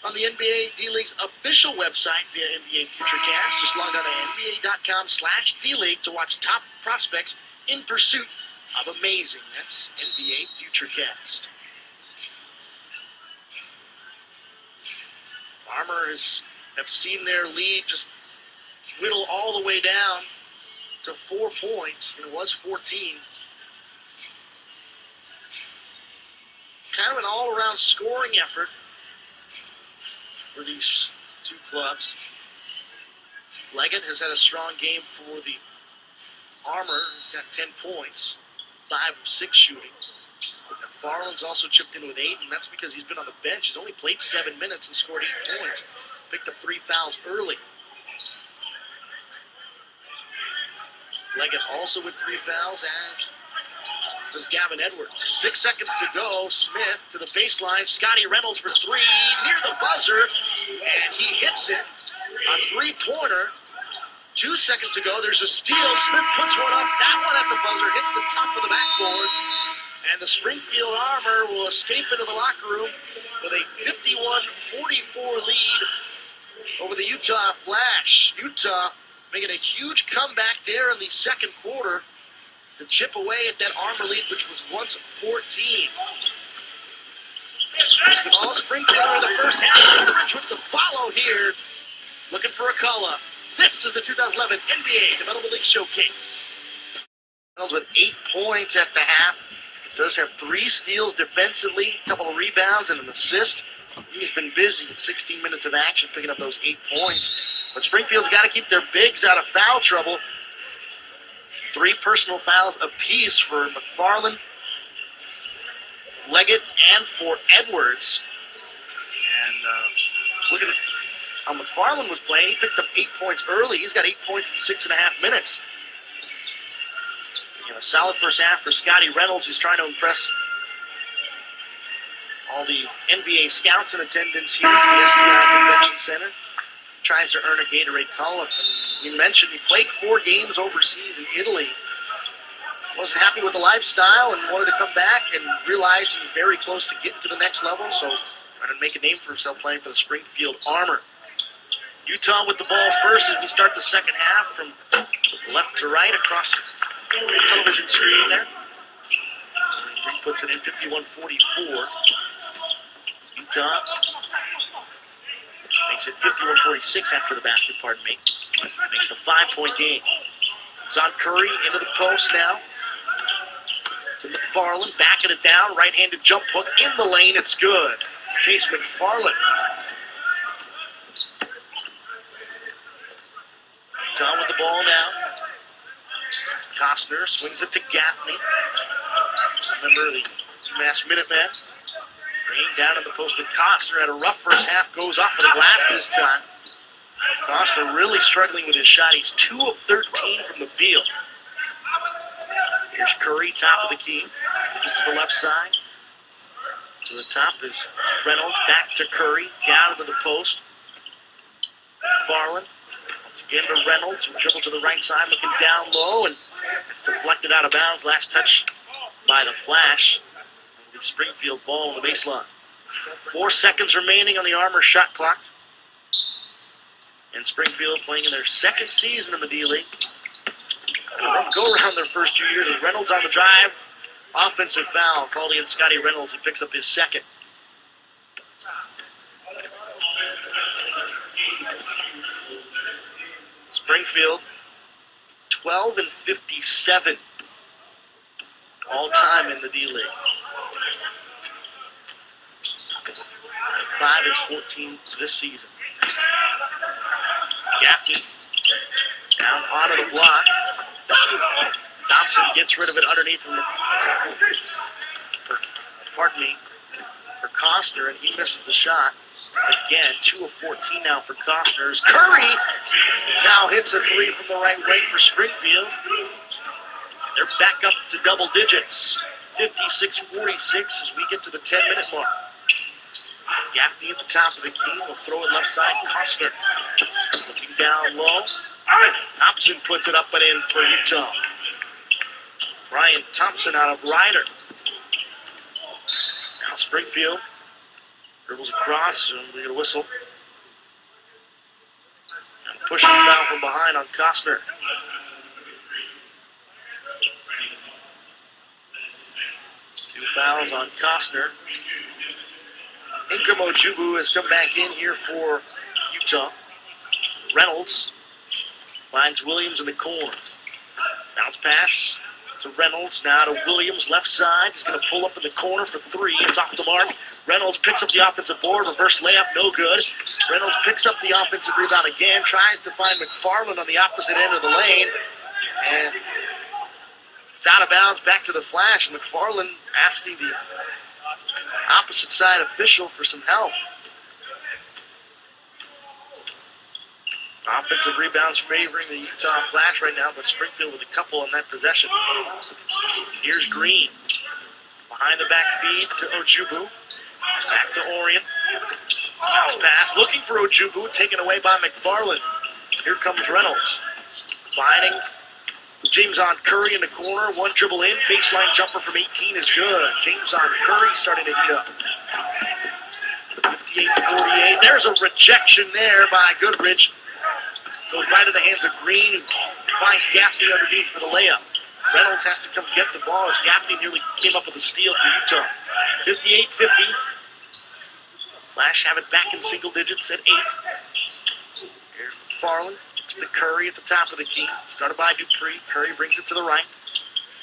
on the NBA D-League's official website via NBA FutureCast. Just log on to NBA.com/D-League to watch top prospects in pursuit of amazing. That's NBA FutureCast. Armor have seen their lead just whittle all the way down to 4 points, and it was 14. Kind of an all-around scoring effort for these two clubs. Leggett has had a strong game for the Armor. He's got 10 points, 5 of 6 shooting. McFarland's also chipped in with 8, and that's because he's been on the bench. He's only played 7 minutes and scored 8 points. Picked up 3 fouls early. Leggett also with 3 fouls, as does Gavin Edwards. 6 seconds to go. Smith to the baseline. Scotty Reynolds for 3, near the buzzer, and he hits it. A 3-pointer. 2 seconds to go. There's a steal. Smith puts one up. That one at the buzzer hits the top of the backboard. And the Springfield Armor will escape into the locker room with a 51-44 lead over the Utah Flash. Utah making a huge comeback there in the second quarter to chip away at that Armor lead, which was once 14. All Springfield in the first half. Bridge with the follow here, looking for a call-up. This is the 2011 NBA Development League Showcase. Reynolds with 8 points at the half. Does have 3 steals defensively, a couple of rebounds, and an assist. He's been busy in 16 minutes of action, picking up those 8 points. But Springfield's got to keep their bigs out of foul trouble. 3 personal fouls apiece for McFarland, Leggett, and for Edwards. And looking at how McFarland was playing, he picked up 8 points early. He's got 8 points in 6.5 minutes. A solid first half for Scotty Reynolds, who's trying to impress all the NBA scouts in attendance here at the SBI Convention Center. Tries to earn a Gatorade call-up. And you mentioned he played 4 games overseas in Italy. Wasn't happy with the lifestyle and wanted to come back, and realized he was very close to getting to the next level, so trying to make a name for himself playing for the Springfield Armor. Utah with the ball first as we start the second half, from left to right across the television screen there. He puts it in 51-44. Utah makes it 51-46 after the basket, pardon me. Makes it a 5-point game. It's on Curry, into the post now. To McFarland, backing it down, right-handed jump hook in the lane, it's good. Chase McFarland. Utah with the ball now. Costner swings it to Gaffney. Remember the UMass Minutemen. Rain down in the post to Costner. Had a rough first half. Goes off of the glass this time. Costner really struggling with his shot. He's 2 of 13 from the field. Here's Curry, top of the key. Just to the left side. To the top is Reynolds. Back to Curry. Down into the post. Farland. Once again to Reynolds. Dribble to the right side. Looking down low. And it's deflected out of bounds. Last touch by the Flash. The Springfield ball on the baseline. 4 seconds remaining on the Armor shot clock. And Springfield playing in their second season in the D-League. Go around their first 2 years as Reynolds on the drive. Offensive foul called against Scotty Reynolds. He picks up his second. Springfield, 12 and 57 all time in the D-League. 5 and 14 this season. Gaffney down onto the block. Thompson gets rid of it underneath him. For Costner, and he misses the shot. Again, 2 of 14 now for Costner. Curry now hits a three from the right wing for Springfield. They're back up to double digits. 56-46 as we get to the 10-minute mark. Gaffney at the top of the key. They'll throw it left side. Costner looking down low. Thompson puts it up and in for Utah. Brian Thompson out of Ryder. Now Springfield dribbles across, and we get a whistle. And pushing down from behind on Costner. Two fouls on Costner. Inkem Ojubu has come back in here for Utah. Reynolds finds Williams in the corner. Bounce pass to Reynolds, now to Williams, left side. He's going to pull up in the corner for three. It's off the mark. Reynolds picks up the offensive board. Reverse layup, no good. Reynolds picks up the offensive rebound again, tries to find McFarland on the opposite end of the lane. And it's out of bounds, back to the Flash. McFarland asking the opposite side official for some help. Offensive rebounds favoring the Utah Flash right now, but Springfield with a couple on that possession. Here's Green. Behind the back feed to Ojubu. Back to Orion. Pass looking for Ojubu, taken away by McFarland. Here comes Reynolds. Finding James on Curry in the corner. One dribble in. Baseline jumper from 18 is good. James on Curry starting to heat up. 58-48. There's a rejection there by Goodrich. Goes right in the hands of Green, who finds Gaffney underneath for the layup. Reynolds has to come get the ball as Gaffney nearly came up with a steal for Utah. 58-50. Flash have it back in single digits at 8. Here's McFarland to Curry at the top of the key. Started by Dupree. Curry brings it to the right.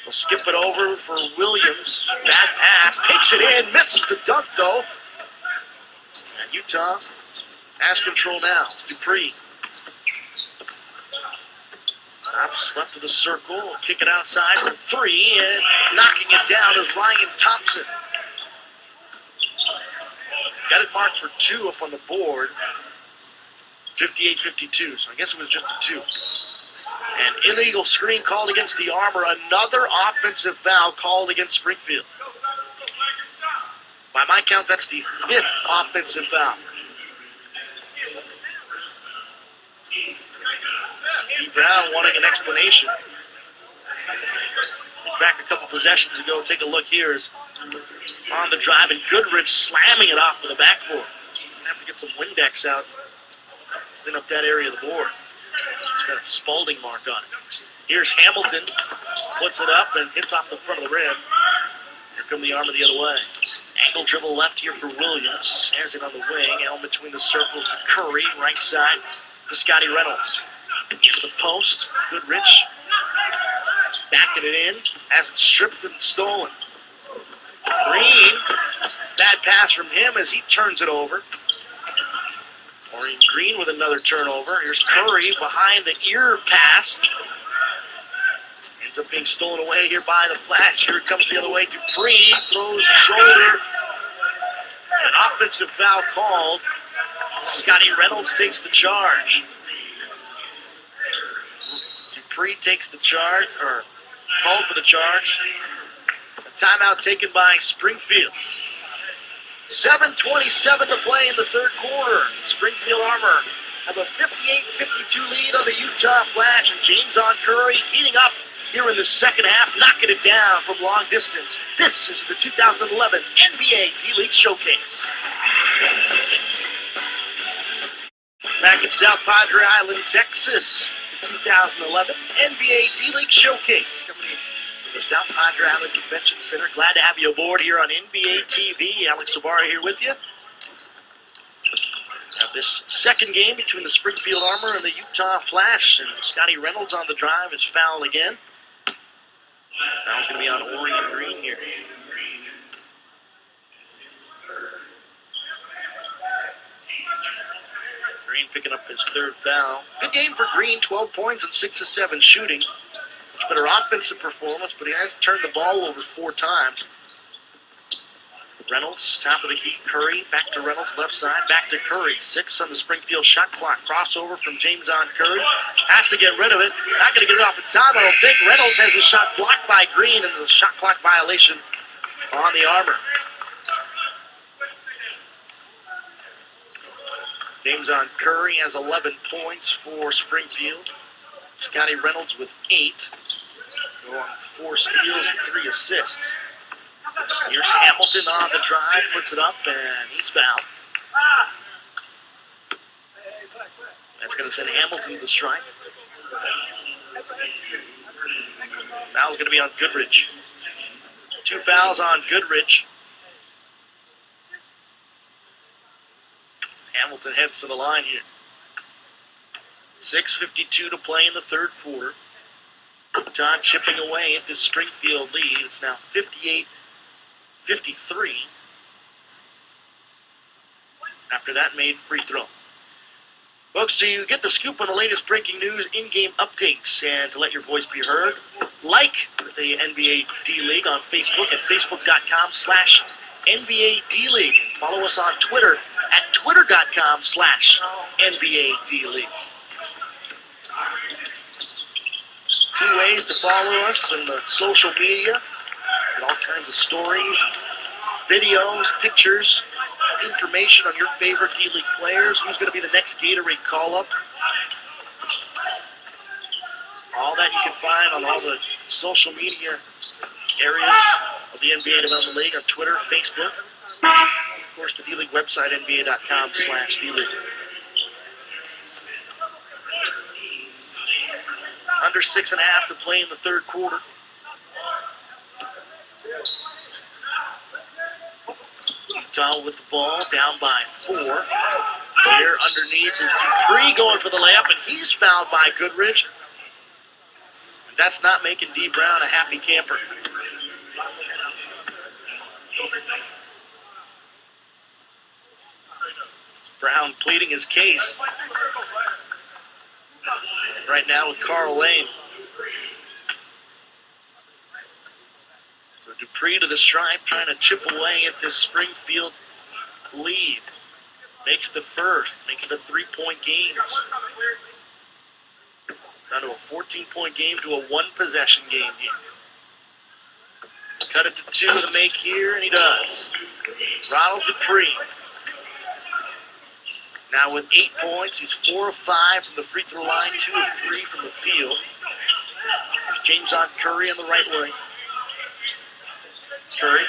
We'll skip it over for Williams. Bad pass. Takes it in. Misses the dunk, though. And Utah has control now. Dupree. Stops left of the circle. We'll kick it outside for three. And knocking it down is Ryan Thompson. Got it marked for 2 up on the board. 58-52, so I guess it was just a 2. And illegal screen called against the Armor. Another offensive foul called against Springfield. By my count, that's the 5th offensive foul. D. Brown wanting an explanation. Back a couple possessions ago, take a look here. Is on the drive, and Goodrich slamming it off with the backboard. Have to get some Windex out. Clean up that area of the board. It's got a Spalding mark on it. Here's Hamilton. Puts it up and hits off the front of the rim. Here come the Armor the other way. Angle dribble left here for Williams. Has it on the wing. Elm between the circles to Curry. Right side to Scotty Reynolds. Into the post. Goodrich. Backing it in. Has it stripped and stolen. Green. Bad pass from him as he turns it over. Orion Green with another turnover. Here's Curry behind the ear pass. Ends up being stolen away here by the Flash. Here it comes the other way. Dupree throws the shoulder. An offensive foul called. Scotty Reynolds takes the charge. Dupree takes the charge, or called for the charge. A timeout taken by Springfield. 7:27 to play in the third quarter. Springfield Armor have a 58-52 lead on the Utah Flash, and James on Curry heating up here in the second half, knocking it down from long distance. This is the 2011 NBA D-League Showcase. Back at South Padre Island, Texas, 2011 NBA D-League Showcase coming from the South Padre Island Convention Center. Glad to have you aboard here on NBA TV. Alex Savara here with you. Now this second game between the Springfield Armor and the Utah Flash, and Scotty Reynolds on the drive is fouled again. Foul's going to be on Orion Green here. Green picking up his third foul. Good game for Green, 12 points and 6 of 7 shooting. Much better offensive performance, but he has turned the ball over 4 times. Reynolds, top of the key. Curry, back to Reynolds, left side, back to Curry. 6 on the Springfield shot clock. Crossover from James on Curry. Has to get rid of it. Not going to get it off the top, I don't think. Reynolds has a shot blocked by Green, and the shot clock violation on the Armor. James on Curry has 11 points for Springfield. Scotty Reynolds with 8. Going 4 steals and 3 assists. Here's Hamilton on the drive, puts it up, and he's fouled. That's going to send Hamilton to the strike. Foul's going to be on Goodrich. 2 fouls on Goodrich. Hamilton heads to the line here. 6:52 to play in the third quarter. Utah chipping away at this Springfield lead. It's now 58-53. After that made free throw. Folks, to get the scoop on the latest breaking news, in-game updates, and to let your voice be heard, like the NBA D-League on Facebook at facebook.com/NBA D-League. And follow us on Twitter at twitter.com/NBA D-League. 2 ways to follow us in the social media. Get all kinds of stories, videos, pictures, information on your favorite D-League players. Who's going to be the next Gatorade call-up. All that you can find on all the social media areas of the NBA Development League on Twitter, Facebook. Of course, the D-League website, nba.com/D-League. Under 6.5 to play in the third quarter. Utah with the ball, down by 4. Here underneath is Dupree going for the layup, and he's fouled by Goodrich. And that's not making D. Brown a happy camper. Brown pleading his case right now with Carl Lane. So Dupree to the stripe, trying to chip away at this Springfield lead. Makes the first, makes it a 3-point game. Down to a 14-point game to a 1-possession game here. Cut it to 2 to make here, and he does. Ronald Dupree. Now with 8 points, he's 4 of 5 from the free throw line, 2 of 3 from the field. There's James on Curry on the right wing. Curry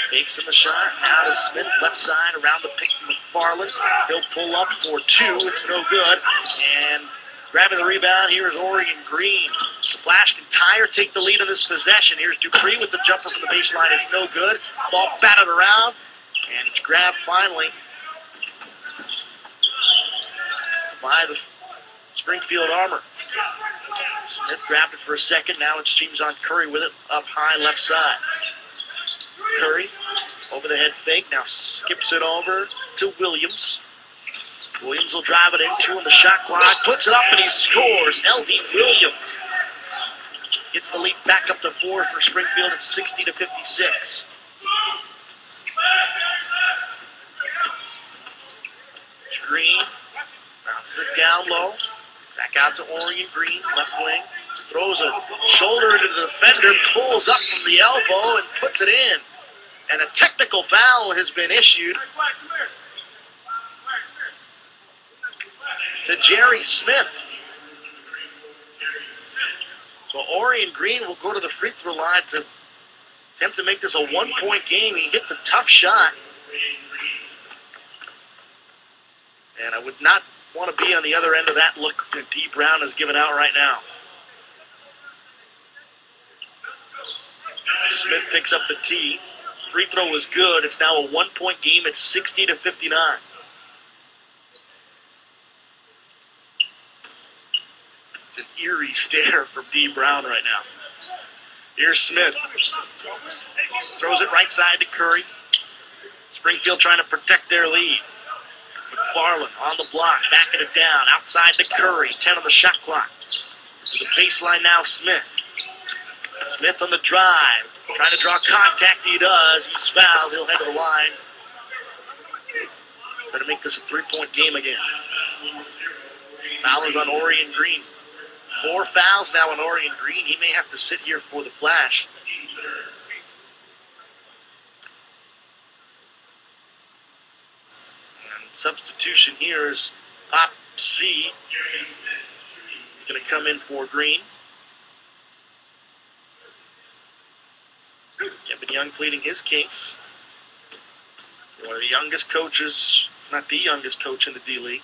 takes in the shot. Now to Smith, left side, around the pick from McFarland. He'll pull up for 2. It's no good. And grabbing the rebound here is Orion Green. The Flash can tie or take the lead in this possession. Here's Dupree with the jumper from the baseline. It's no good. Ball batted around. And it's grabbed finally by the Springfield Armor. Smith grabbed it for a second. Now it's James on Curry with it up high left side. Curry over the head fake. Now skips it over to Williams. Williams will drive it into on the shot clock. Puts it up and he scores. L.D. Williams gets the lead back up to 4 for Springfield at 60-56. Green bounces it down low. Back out to Orion Green, left wing. Throws a shoulder into the defender, pulls up from the elbow and puts it in. And a technical foul has been issued to Jerry Smith. So Orion Green will go to the free throw line to attempt to make this a 1-point game. He hit the tough shot. And I would not want to be on the other end of that look that D. Brown is giving out right now. Smith picks up the tee. Free throw was good. It's now a 1-point game. It's 60-59. It's an eerie stare from D. Brown right now. Here's Smith. Throws it right side to Curry. Springfield trying to protect their lead. McFarland on the block, backing it down. Outside to Curry. 10 on the shot clock. To the baseline now, Smith. Smith on the drive. Trying to draw contact. He does. He's fouled. He'll head to the line. Trying to make this a 3-point game again. Foul is on Orion Green. 4 fouls now on Orion Green. He may have to sit here for the Flash. And substitution here is Pop C. He's going to come in for Green. Kevin Young pleading his case. One of the youngest coaches, if not the youngest coach in the D-League.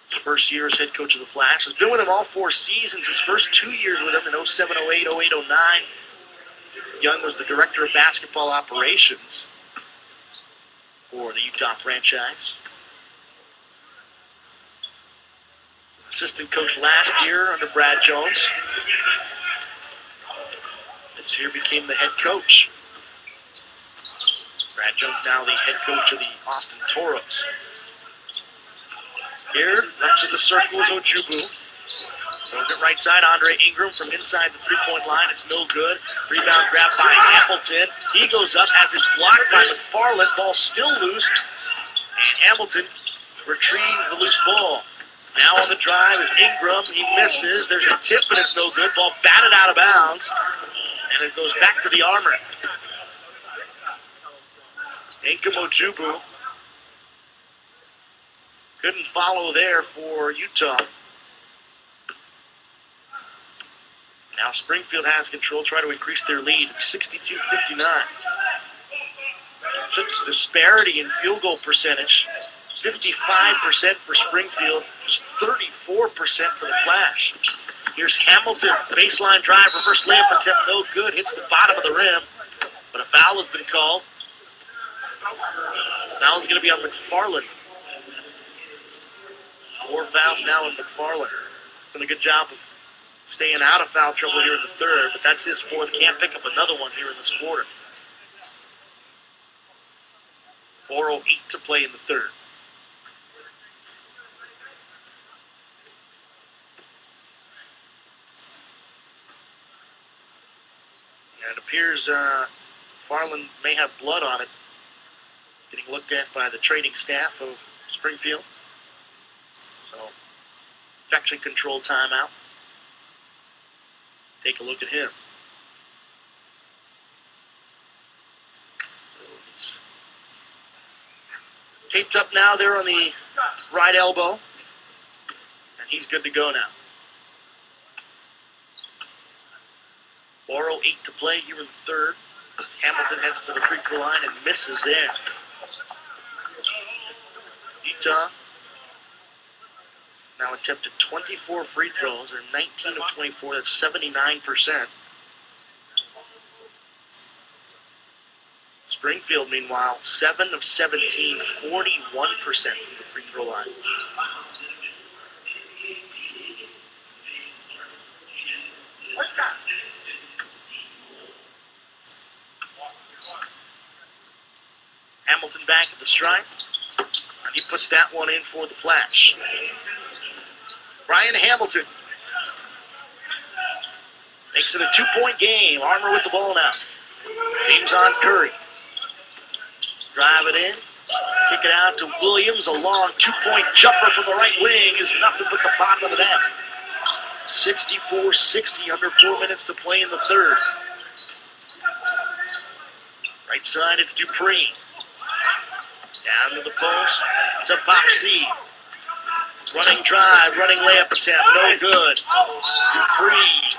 His first year as head coach of the Flash. Has been with him all 4 seasons. His first 2 years with him in 07, 08, 08, 09. Young was the director of basketball operations for the Utah franchise. Assistant coach last year under Brad Jones. This year became the head coach. Brad Jones now the head coach of the Austin Toros. Here, next to the circle is Ojubu. Throws it right side, Andre Ingram from inside the 3-point line. It's no good. Rebound grabbed by Hamilton. He goes up, has it blocked by McFarland. Ball still loose. And Hamilton retrieves the loose ball. Now on the drive is Ingram. He misses. There's a tip, and it's no good. Ball batted out of bounds. And it goes back to the Armor. Ingram Ojubu couldn't follow there for Utah. Now Springfield has control, try to increase their lead. It's 62-59. Such a disparity in field goal percentage. 55% for Springfield, just 34% for the Flash. Here's Hamilton, baseline drive, reverse layup attempt, no good. Hits the bottom of the rim, but a foul has been called. Foul is going to be on McFarland. 4 fouls now on McFarland. He's done a good job of staying out of foul trouble here in the third, but that's his 4th. Can't pick up another one here in this quarter. 4:08 to play in the third. And it appears Farland may have blood on it. Getting looked at by the training staff of Springfield. So, infection control timeout. Take a look at him. He's taped up now there on the right elbow. And he's good to go now. 4:08 to play here in the third. Hamilton heads to the free throw line and misses there. Utah now attempted 24 free throws. They're 19 of 24. That's 79%. Springfield, meanwhile, 7 of 17, 41% from the free throw line. Hamilton back at the stripe. He puts that one in for the Flash. Brian Hamilton makes it a 2-point game. Armor with the ball now. James on Curry. Drive it in. Kick it out to Williams. A long 2-point jumper from the right wing is nothing but the bottom of the net. 64-60, under 4 minutes to play in the third. Right side, it's Dupree. Down to the post to Pop C. Running drive, running layup attempt, no good. Dupree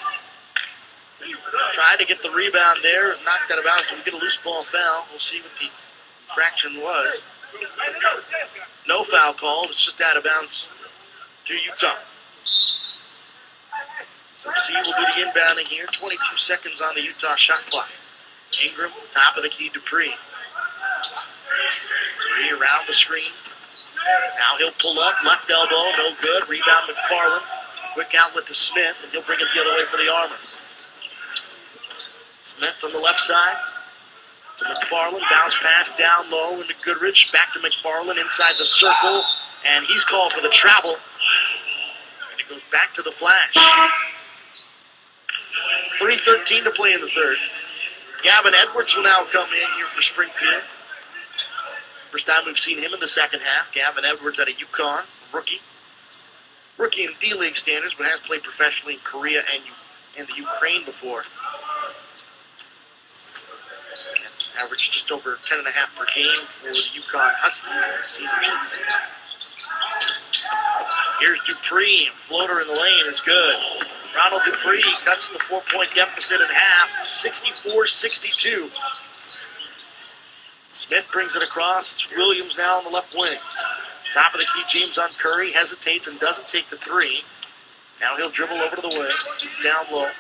tried to get the rebound there, knocked out of bounds, so we get a loose ball foul. We'll see what the infraction was. No foul called. It's just out of bounds to Utah. So C will do the inbounding here. 22 seconds on the Utah shot clock. Ingram, top of the key, Dupree. Dupree around the screen. Now he'll pull up, left elbow, no good. Rebound McFarland. Quick outlet to Smith, and he'll bring it the other way for the Armor. Smith on the left side. To McFarland, bounce pass down low into Goodrich. Back to McFarland inside the circle, and he's called for the travel. And it goes back to the Flash. 3:13 to play in the third. Gavin Edwards will now come in here for Springfield. First time we've seen him in the second half. Gavin Edwards out of UConn, rookie. Rookie in D-League standards, but has played professionally in Korea and the Ukraine before. Averaged just over 10.5 per game for the UConn Huskies in the senior season. Here's Dupree, floater in the lane is good. Ronald Dupree cuts the 4-point deficit in half, 64-62. Smith brings it across. It's Williams now on the left wing. Top of the key, James on Curry, hesitates and doesn't take the three. Now he'll dribble over to the wing, down low.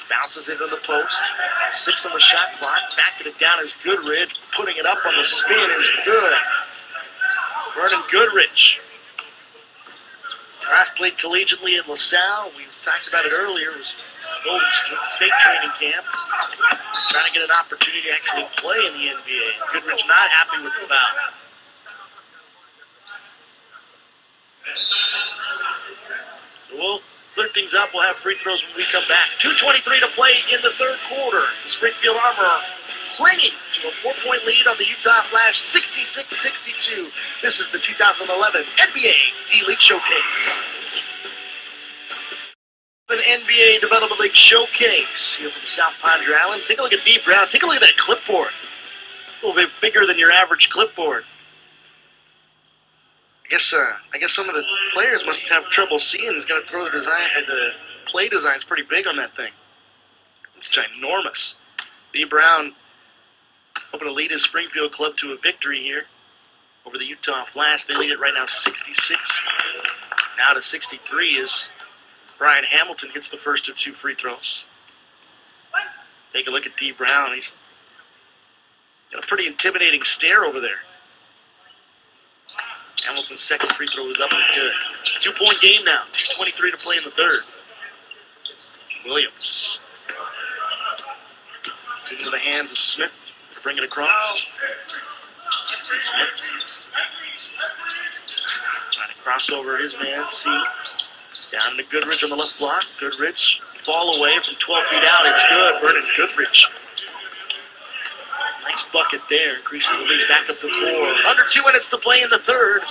Bounces into the post. 6 on the shot clock. Backing it down is Goodrich. Putting it up on the spin is good. Vernon Goodrich. Kraft played collegiately in LaSalle. We talked about it earlier. It was Golden State training camp. Trying to get an opportunity to actually play in the NBA. Goodrich not happy with the foul. So we'll clear things up. We'll have free throws when we come back. 2:23 to play in the third quarter. The Springfield Armor clinging to a 4-point lead on the Utah Flash, 66-62. This is the 2011 NBA D-League Showcase. An NBA Development League Showcase here from South Padre Island. Take a look at D. Brown. Take a look at that clipboard. A little bit bigger than your average clipboard. I guess some of the players must have trouble seeing. He's going to throw the play design's pretty big on that thing. It's ginormous. D. Brown hoping to lead his Springfield club to a victory here over the Utah Flash. They lead it right now 66. Now to 63 as Brian Hamilton hits the first of 2 free throws. Take a look at D. Brown. He's got a pretty intimidating stare over there. Hamilton's second free throw is up and good. 2-point game now. 2:23 to play in the third. Williams. It's into the hands of Smith to bring it across. Smith trying to cross over his man, C. Down to Goodrich on the left block. Goodrich, fall away from 12 feet out. It's good. Vernon Goodrich. Nice bucket there. Increases the lead back up to 4. Under 2 minutes to play in the third.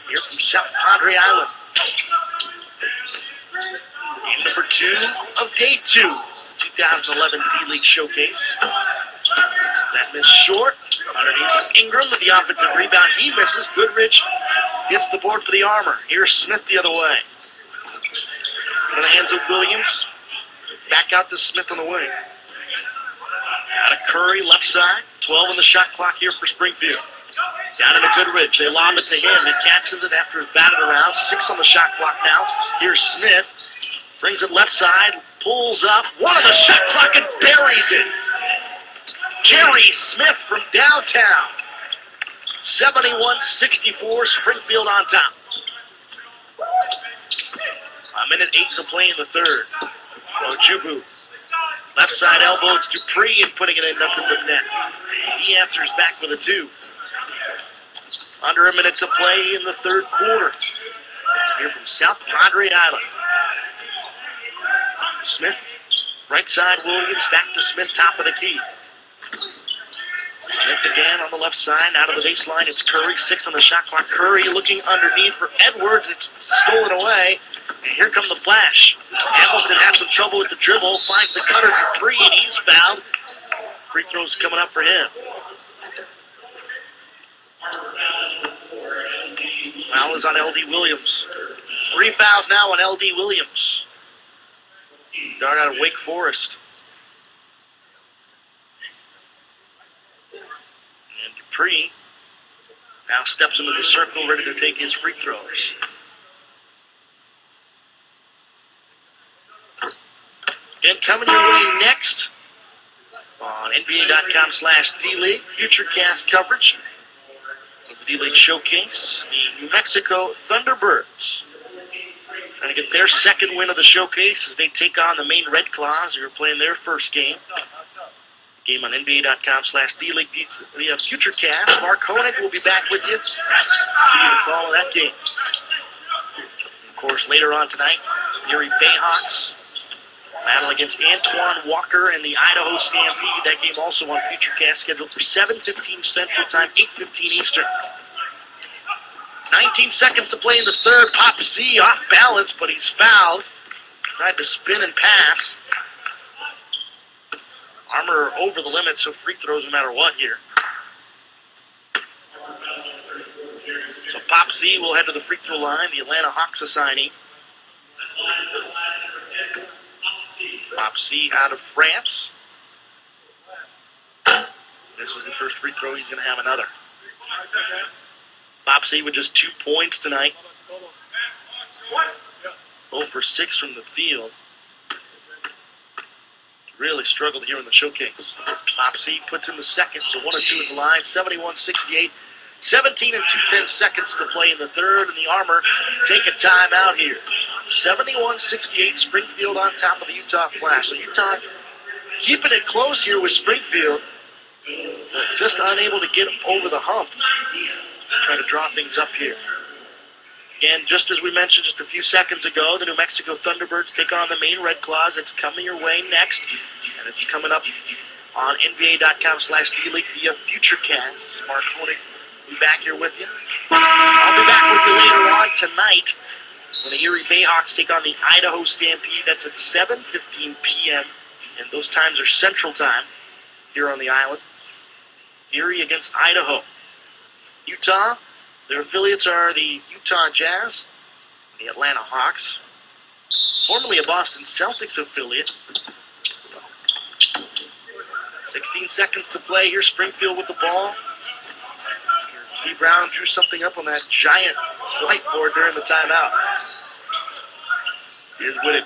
Here from South Padre Island. Game number 2 of day 2. 2011 D-League Showcase. That miss short. Underneath Ingram with the offensive rebound. He misses. Goodrich gets the board for the Armor. Here's Smith the other way. In the hands of Williams. Back out to Smith on the wing. Out of Curry, left side. 12 on the shot clock here for Springfield. Down into Goodrich. They lob it to him. He catches it after it's batted around. 6 on the shot clock now. Here's Smith. Brings it left side. Pulls up. 1 on the shot clock and buries it. Jerry Smith from downtown. 71-64. Springfield on top. A minute 8 to play in the third. Ojubu. Left side elbow, it's Dupree and putting it in nothing but net. He answers back with a 2. Under a minute to play in the third quarter. Here from South Padre Island. Smith, right side Williams, back to Smith, top of the key. Smith again on the left side, out of the baseline, it's Curry, 6 on the shot clock. Curry looking underneath for Edwards, it's stolen away. And here comes the Flash. Hamilton has some trouble with the dribble, finds the cutter Dupree, and he's fouled. Free throws coming up for him. Foul is on L.D. Williams. 3 fouls now on L.D. Williams. Guard out of Wake Forest. And Dupree Now steps into the circle, ready to take his free throws. And coming your way next on NBA.com/D-League, Futurecast coverage of the D-League Showcase, the New Mexico Thunderbirds. Trying to get their second win of the showcase as they take on the Maine Red Claws, who are playing their first game. Game on NBA.com/D-League via Futurecast. Mark Honig will be back with you. See the call of that game. Of course, later on tonight, Erie Bayhawks battle against Antoine Walker and the Idaho Stampede. That game also on Futurecast, scheduled for 7:15 Central Time, 8:15 Eastern. 19 seconds to play in the third. Pop C off balance, but he's fouled. Tried to spin and pass. Armor over the limit, so free throws no matter what here. So Pop C will head to the free throw line, the Atlanta Hawks assignee. Pop C out of France. This is the first free throw. He's going to have another. Pop C with just 2 points tonight. 0 for 6 from the field. Really struggled here in the showcase. Pop C puts in the second, so 1 or 2 at the line. 71-68. 17 and 2/10 seconds to play in the third, and the Armor take a timeout here. 71-68, Springfield on top of the Utah Flash. So Utah keeping it close here with Springfield, just unable to get over the hump. Trying to draw things up here. And just as we mentioned just a few seconds ago, the New Mexico Thunderbirds take on the Maine Red Claws. It's coming your way next, and it's coming up on NBA.com/D-League via Futurecast. Mark Honig will be back here with you. I'll be back with you later on tonight when the Erie Bayhawks take on the Idaho Stampede. That's at 7:15 p.m., and those times are Central Time here on the island. Erie against Idaho. Utah, their affiliates are the Utah Jazz, the Atlanta Hawks, formerly a Boston Celtics affiliate. 16 seconds to play here. Springfield with the ball. D. Brown drew something up on that giant whiteboard during the timeout. Here's Whitted.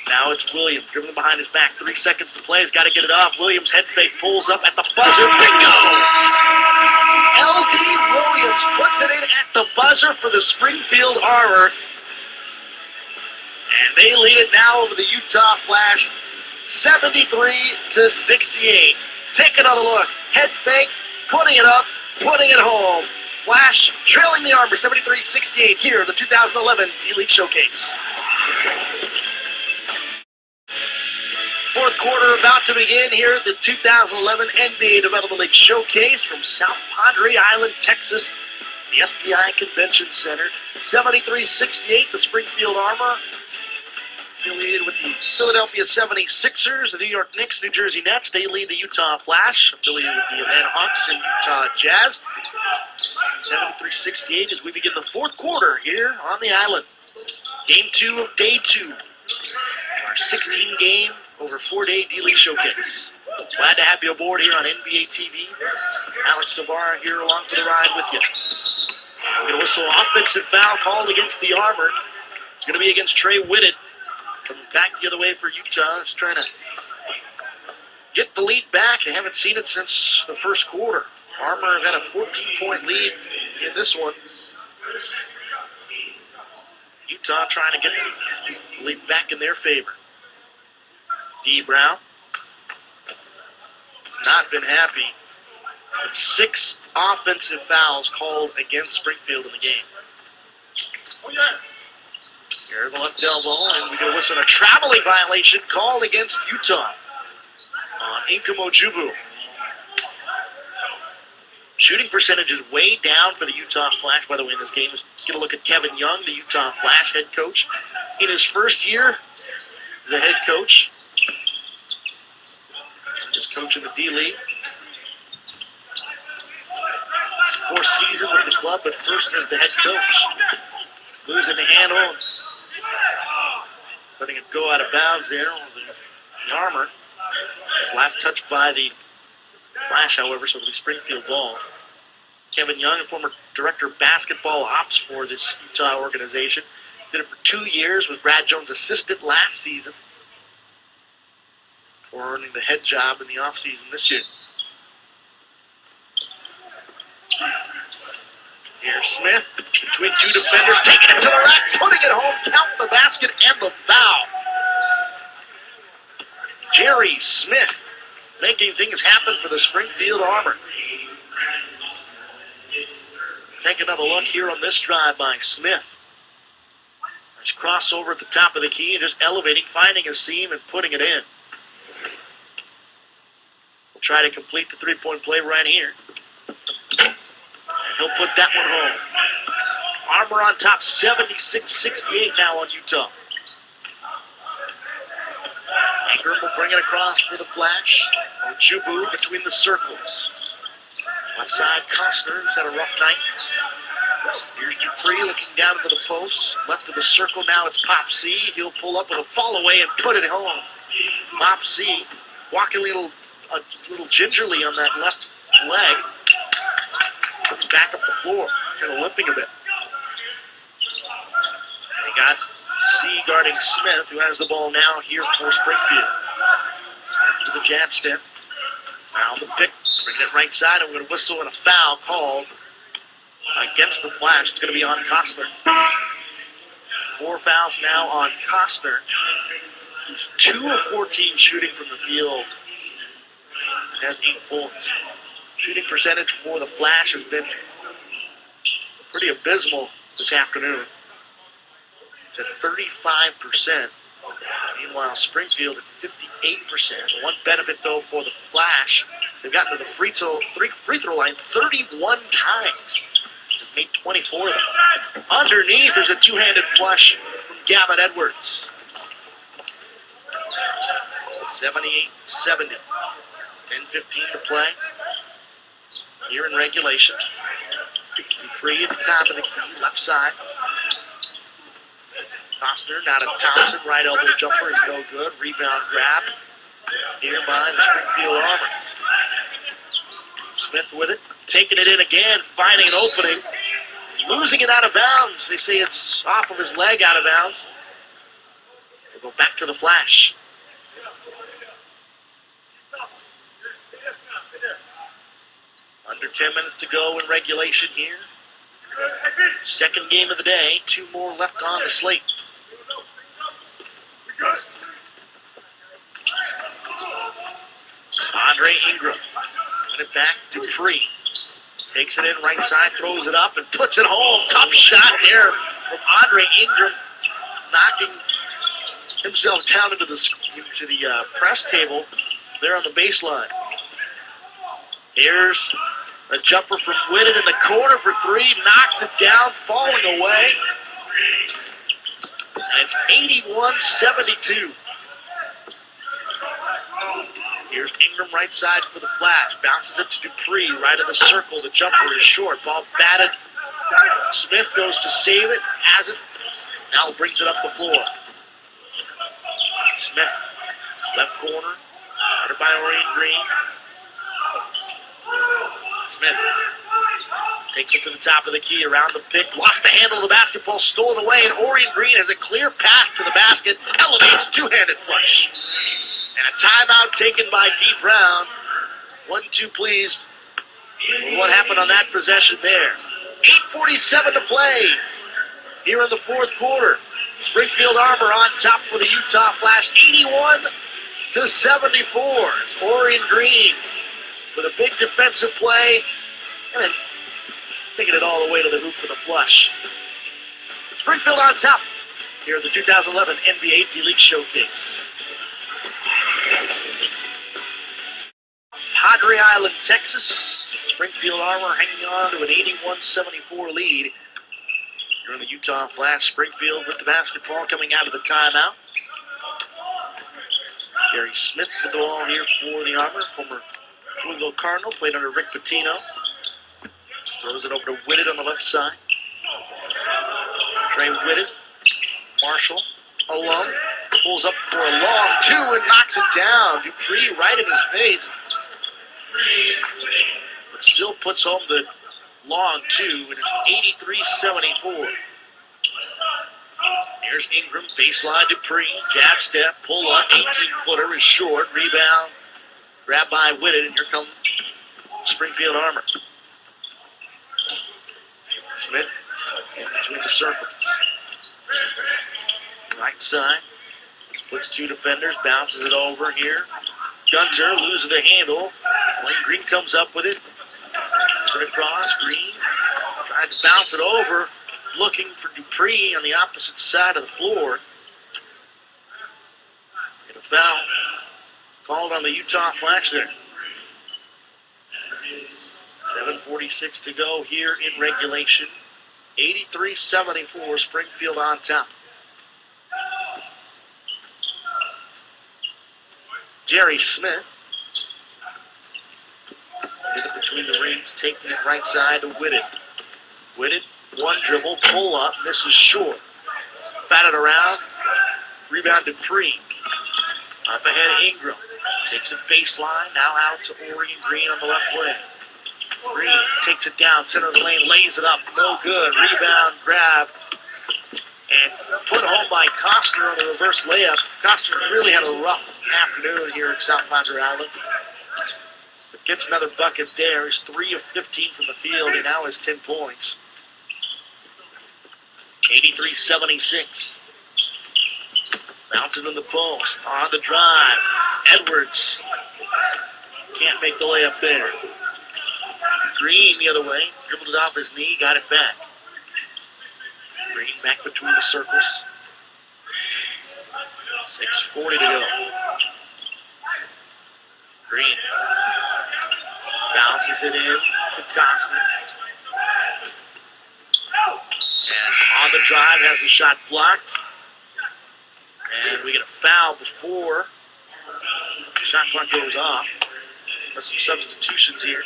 Now it's Williams, dribbling behind his back. 3 seconds to play. He's got to get it off. Williams head fake, pulls up at the buzzer. Bingo! L.D. Williams puts it in at the buzzer for the Springfield Armor. And they lead it now over the Utah Flash, 73-68. Take another look. Head fake, putting it up, putting it home. Flash trailing the Armor, 73-68 here in the 2011 D-League Showcase. Fourth quarter about to begin here at the 2011 NBA Development League Showcase from South Padre Island, Texas, the SPI Convention Center. 73-68, the Springfield Armor, affiliated with the Philadelphia 76ers, the New York Knicks, New Jersey Nets. They lead the Utah Flash, affiliated with the Atlanta Hawks and Utah Jazz. 73-68 as we begin the fourth quarter here on the island. Game 2 of day 2. Our 16-game over 4-day D-League Showcase. Glad to have you aboard here on NBA TV. Alex Navarre here along for the ride with you. We're going to whistle offensive foul called against the Armor. It's going to be against Trey Whitted. Coming back the other way for Utah. Just trying to get the lead back. They haven't seen it since the first quarter. Armor have had a 14-point lead in this one. Utah trying to get the lead back in their favor. D. Brown has not been happy with 6 offensive fouls called against Springfield in the game. Here the left elbow, and we get a whistle on a traveling violation called against Utah on Inkamojubu. Shooting percentage is way down for the Utah Flash, by the way, in this game. Let's get a look at Kevin Young, the Utah Flash head coach. In his first year, the head coach. Just coaching the D-League. 4th season with the club, but first as the head coach. Losing the handle. Letting it go out of bounds there on the Armor. Last touch by the Flash, however, so it'll be Springfield ball. Kevin Young, a former director of basketball ops for this Utah organization. Did it for 2 years, with Brad Jones' assistant last season, before earning the head job in the offseason this year. Here's Smith between two defenders, taking it to the rack, putting it home, count the basket and the foul. Jerry Smith making things happen for the Springfield Armor. Take another look here on this drive by Smith. Nice crossover at the top of the key and just elevating, finding a seam and putting it in. We'll try to complete the three-point play right here. He'll put that one home. Armor on top, 76-68 now on Utah. Ingram will bring it across for the flash. Ojubu between the circles. Left side, Costner has had a rough night. Here's Dupree looking down into the post. Left of the circle, now it's Pop C. He'll pull up with a fall away and put it home. Pop C walking a little gingerly on that left leg. Comes back up the floor, kind of limping a bit. They got C guarding Smith, who has the ball now here for Springfield. Smith to the jab step. Now the pick, bringing it right side, and we're going to whistle and a foul called against the Flash. It's going to be on Costner. 4 fouls now on Costner, who's 2 of 14 shooting from the field and has 8 points. Shooting percentage for the Flash has been pretty abysmal this afternoon. It's at 35%. Meanwhile, Springfield at 58%. One benefit, though, for the Flash, they've gotten to the free throw line 31 times. They've made 24 of them. Underneath, there's a two-handed flush from Gavin Edwards. 78-70. 10:15 to play here in regulation. Dupree at the top of the key, left side. Costner, now to Thompson, right elbow jumper is no good. Rebound grab here by the Springfield Armor. Smith with it, taking it in again, finding an opening, losing it out of bounds. They say it's off of his leg, out of bounds. We'll go back to the Flash. Under 10 minutes to go in regulation here. Second game of the day. 2 more left on the slate. Andre Ingram. Bring it back. Dupree. Takes it in right side, throws it up, and puts it home. Tough shot there from Andre Ingram. Knocking himself down into the press table there on the baseline. Here's a jumper from Whitted in the corner for 3. Knocks it down, falling away. And it's 81-72. Here's Ingram right side for the Flash. Bounces it to Dupree, right of the circle. The jumper is short. Ball batted. Smith goes to save it. Has it. Now brings it up the floor. Smith, left corner. Guarded by Orion Green. Smith takes it to the top of the key, around the pick, lost the handle of the basketball, stolen away, and Orion Green has a clear path to the basket, elevates, two-handed flush. And a timeout taken by D. Brown. 1-2 pleased with what happened on that possession there. 8:47 to play here in the fourth quarter. Springfield Armor on top for the Utah Flash, 81-74. It's Orion Green with a big defensive play, and then taking it all the way to the hoop for the flush. Springfield on top here at the 2011 NBA D-League Showcase. Padre Island, Texas. Springfield Armor hanging on to an 81-74 lead. Here in the Utah Flash, Springfield with the basketball coming out of the timeout. Gary Smith with the ball here for the Armor, former Louisville Cardinal, played under Rick Pitino. Throws it over to Whitted on the left side. Trey Whitted, Marshall, alum, pulls up for a long 2 and knocks it down. Dupree right in his face. But still puts home the long two, and it's 83-74. Here's Ingram, baseline Dupree, jab step, pull up, 18-footer is short, rebound, grabbed by Whitted, and here comes Springfield Armor. Smith in between the circles. Right side, splits two defenders, bounces it over here. Gunter loses the handle. Wayne Green comes up with it. Turn across, Green tried to bounce it over, looking for Dupree on the opposite side of the floor. Get a foul called on the Utah Flash there. 7:46 to go here in regulation. 83-74, Springfield on top. Jerry Smith. Between the rings, taking it right side to Whitted. Whitted, one dribble, pull up, misses short. Batted around, rebound Dupree. Up ahead Ingram. Takes it baseline, now out to Oregon Green on the left wing. Green takes it down, center of the lane, lays it up, no good. Rebound, grab, and put home by Costner on the reverse layup. Costner really had a rough afternoon here at South Padre Island. But gets another bucket there. He's 3 of 15 from the field. He now has 10 points. 83-76. Bouncing in the post. On the drive. Edwards can't make the layup there. Green the other way. Dribbled it off his knee. Got it back. Green back between the circles. 6:40 to go. Green bounces it in to Costner. And on the drive has the shot blocked. And we get a foul before the shot clock goes off. There's some substitutions here.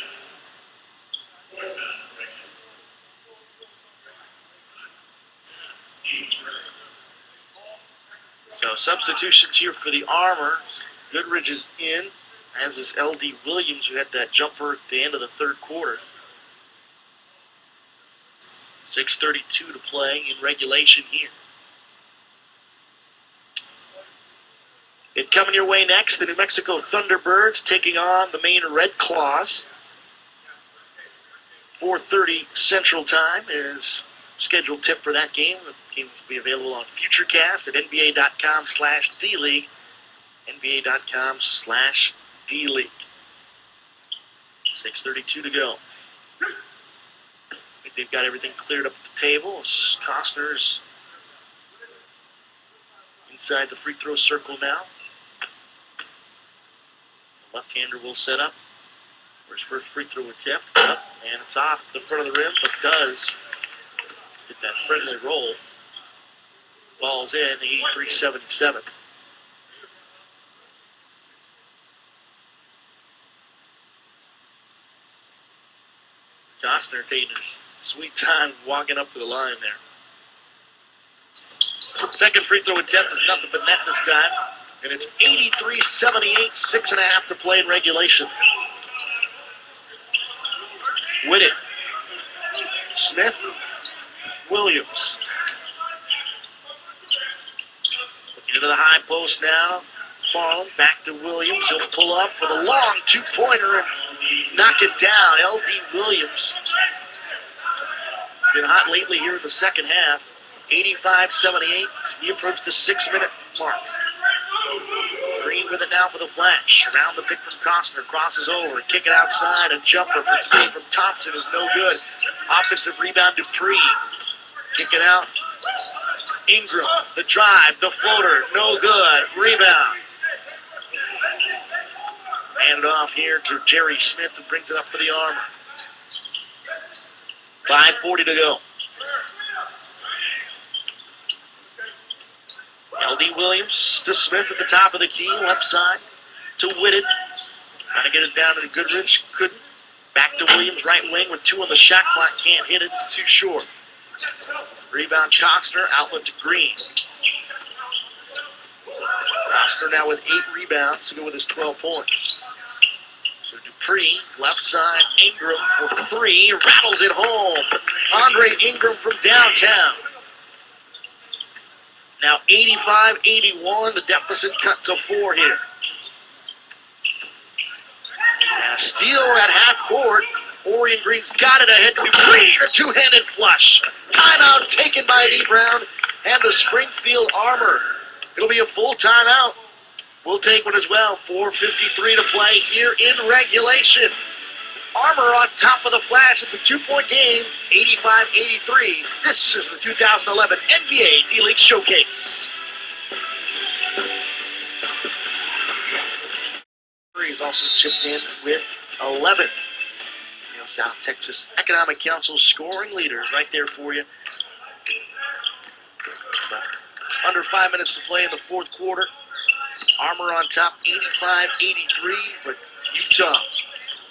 So substitutions here for the Armor. Goodridge is in, as is L.D. Williams, who had that jumper at the end of the third quarter. 6:32 to play in regulation here. It coming your way next, the New Mexico Thunderbirds taking on the Maine Red Claws. 4:30 Central Time is scheduled tip for that game. The game will be available on Futurecast at nba.com/D-League. nba.com/D-League. 6:32 to go. I think they've got everything cleared up at the table. Costner's inside the free throw circle now. The left-hander will set up. For his first free throw attempt. And it's off the front of the rim, but does get that friendly roll. Ball's in, 83-77. Costner taking his sweet time walking up to the line there. Second free throw attempt is nothing but net this time. And it's 83-78, 6.5 to play in regulation. Whitted. Smith. Williams. Looking into the high post now. Fallen back to Williams. He'll pull up with a long two-pointer and knock it down. L.D. Williams. Been hot lately here in the second half. 85-78. He approached the 6-minute mark. Green with it now for the Flash. Around the pick from Costner. Crosses over. Kick it outside. A jumper for three from Thompson is no good. Offensive rebound Dupree. Kick it out. Ingram. The drive. The floater. No good. Rebound. Handed off here to Jerry Smith, who brings it up for the Armor. 5:40 to go. L.D. Williams to Smith at the top of the key, left side to Whitted. Trying to get it down to Goodridge, couldn't. Back to Williams, right wing with 2 on the shot clock, can't hit it, it's too short. Rebound Costner, outlet to Green. Costner now with 8 rebounds to go with his 12 points. So Dupree, left side, Ingram for three, rattles it home. Andre Ingram from downtown. Now 85-81, the deficit cut to 4 here. And a steal at half court. Orion Green's got it ahead to Dupree, a two-handed flush. Timeout taken by D. Brown and the Springfield Armor. It'll be a full timeout. We'll take one as well. 4:53 to play here in regulation. Armor on top of the Flash. It's a 2-point game, 85-83. This is the 2011 NBA D-League Showcase. He's also chipped in with 11. South Texas Economic Council scoring leader right there for you. Under 5 minutes to play in the fourth quarter. Armor on top, 85-83, but Utah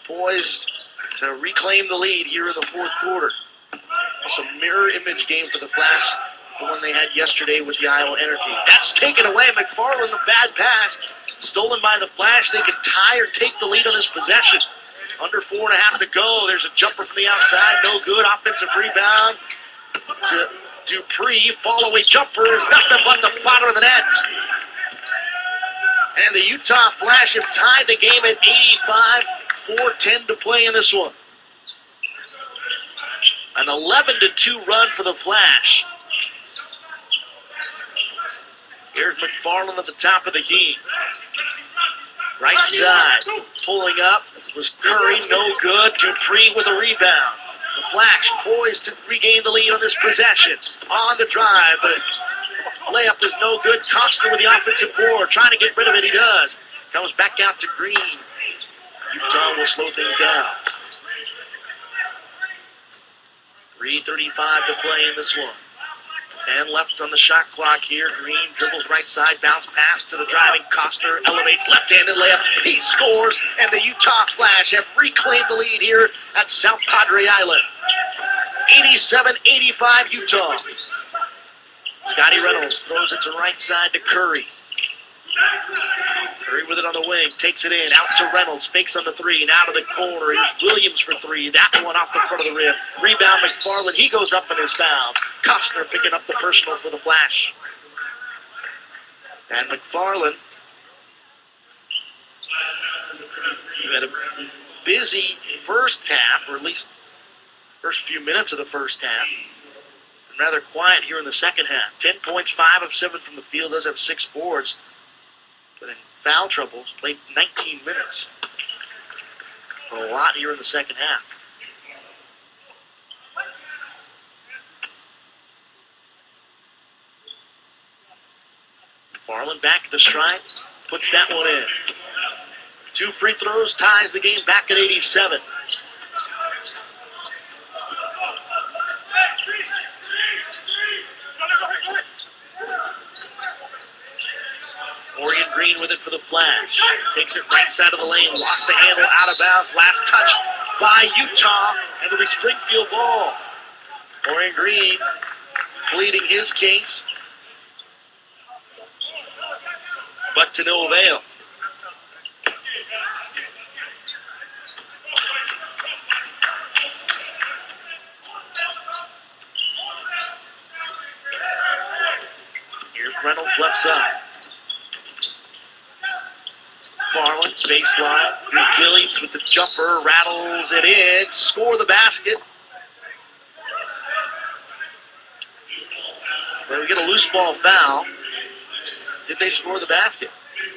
poised to reclaim the lead here in the fourth quarter. It's a mirror image game for the Flash, the one they had yesterday with the Iowa Energy. That's taken away. McFarland, a bad pass, stolen by the Flash. They can tie or take the lead on this possession. Under 4.5 to go. There's a jumper from the outside. No good. Offensive rebound to Dupree. Fall-away jumper is nothing but the bottom of the net. And the Utah Flash have tied the game at 85. 4:10 to play in this one. An 11-2 run for the Flash. Here's McFarland at the top of the key. Right side, pulling up, was Curry, no good. Dupree with a rebound. The Flash poised to regain the lead on this possession. On the drive, the layup is no good. Costner with the offensive board, trying to get rid of it, he does. Comes back out to Green. Utah will slow things down. 3:35 to play in this one. 10 left on the shot clock here. Green dribbles right side, bounce pass to the driving Costner, elevates left-handed layup. He scores, and the Utah Flash have reclaimed the lead here at South Padre Island. 87-85 Utah. Scotty Reynolds throws it to right side to Curry. Curry with it on the wing, takes it in, out to Reynolds, fakes on the three, now to the corner. Here's Williams for three, that one off the front of the rim. Rebound McFarland, he goes up and is fouled. Costner picking up the personal for the Flash. And McFarland, you had a busy first half, or at least first few minutes of the first half. And rather quiet here in the second half. 10 points, 5 of 7 from the field, does have 6 boards. But in foul trouble, played 19 minutes. A lot here in the second half. Farland back at the strike, puts that one in. 2 free throws, ties the game back at 87. Orion Green with it for the Flash. Takes it right side of the lane, lost the handle, out of bounds. Last touch by Utah, and it'll be Springfield ball. Orion Green pleading his case, but to no avail. Here's Reynolds left side. Farland, baseline. Here's Williams with the jumper, rattles it in, score the basket. But we get a loose ball foul. Did they score the basket?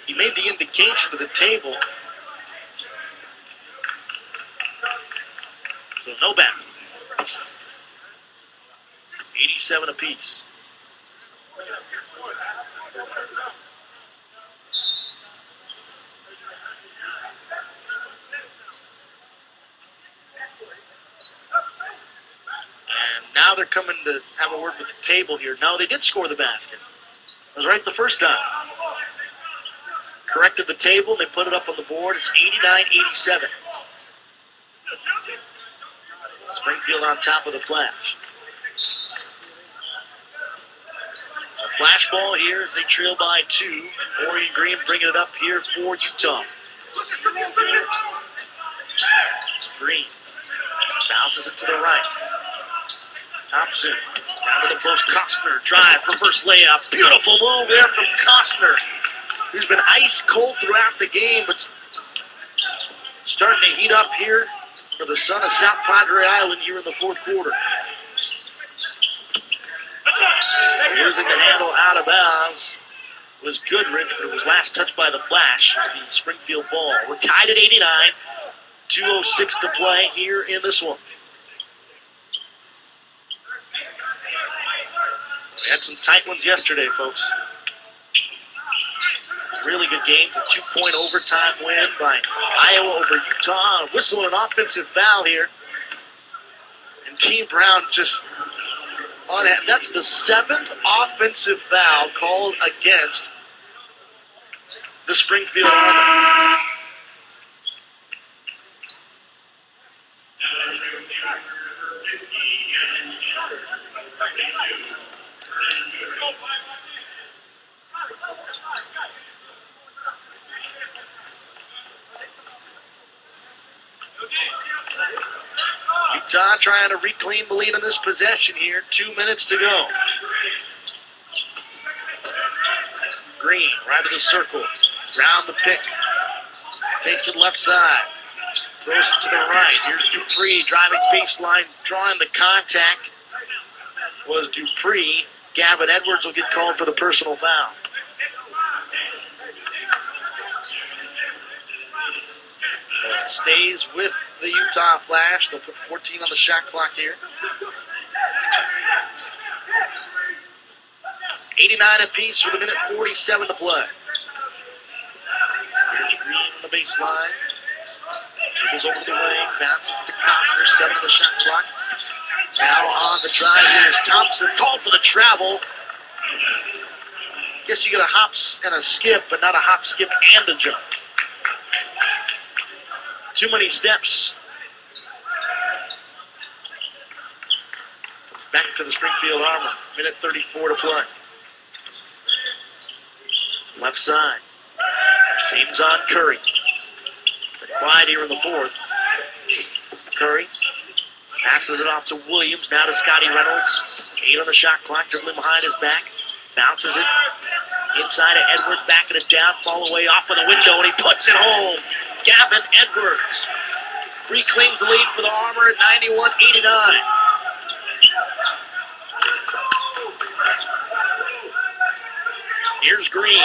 He made the indication to the table. So no basket. 87 apiece. Now they're coming to have a word with the table here. No, they did score the basket. It was right the first time. Corrected the table. They put it up on the board. It's 89-87. Springfield on top of the Flash. So Flash ball here as they trail by 2. Orion Green bringing it up here for Utah. Green bounces it to the right. Thompson down to the post. Costner drive, reverse layup. Beautiful move there from Costner, who's been ice cold throughout the game, but starting to heat up here for the son of South Padre Island here in the fourth quarter. Losing the handle out of bounds was Goodrich, but it was last touched by the Flash. The Springfield ball. We're tied at 89. 2:06 to play here in this one. We had some tight ones yesterday, folks. Really good games. A 2-point overtime win by Iowa over Utah. Whistling an offensive foul here. And Team Brown just on it. That's the 7th offensive foul called against the Springfield Armor. Utah trying to reclaim the lead in this possession here. 2 minutes to go. Green, right of the circle. Round the pick. Takes it left side. Throws it to the right. Here's Dupree driving baseline, drawing the contact. Was Dupree. Gavin Edwards will get called for the personal foul. So it stays with the Utah Flash. They'll put 14 on the shot clock here. 89 apiece with 1:47 to play. Here's Green on the baseline. Dribbles over the wing, bounces to Costner, 7 on the shot clock. Now on the drive here is Thompson, called for the travel. Guess you get a hop and a skip, but not a hop, skip, and a jump. Too many steps. Back to the Springfield Armor. 1:34 to play. Left side. James on Curry. Been quiet here in the fourth. Curry passes it off to Williams. Now to Scotty Reynolds. 8 on the shot clock. Dribbling behind his back. Bounces it inside of Edwards. Backing it down. Fall away off of the window. And he puts it home. Gavin Edwards reclaims the lead for the Armor at 91-89. Here's Green.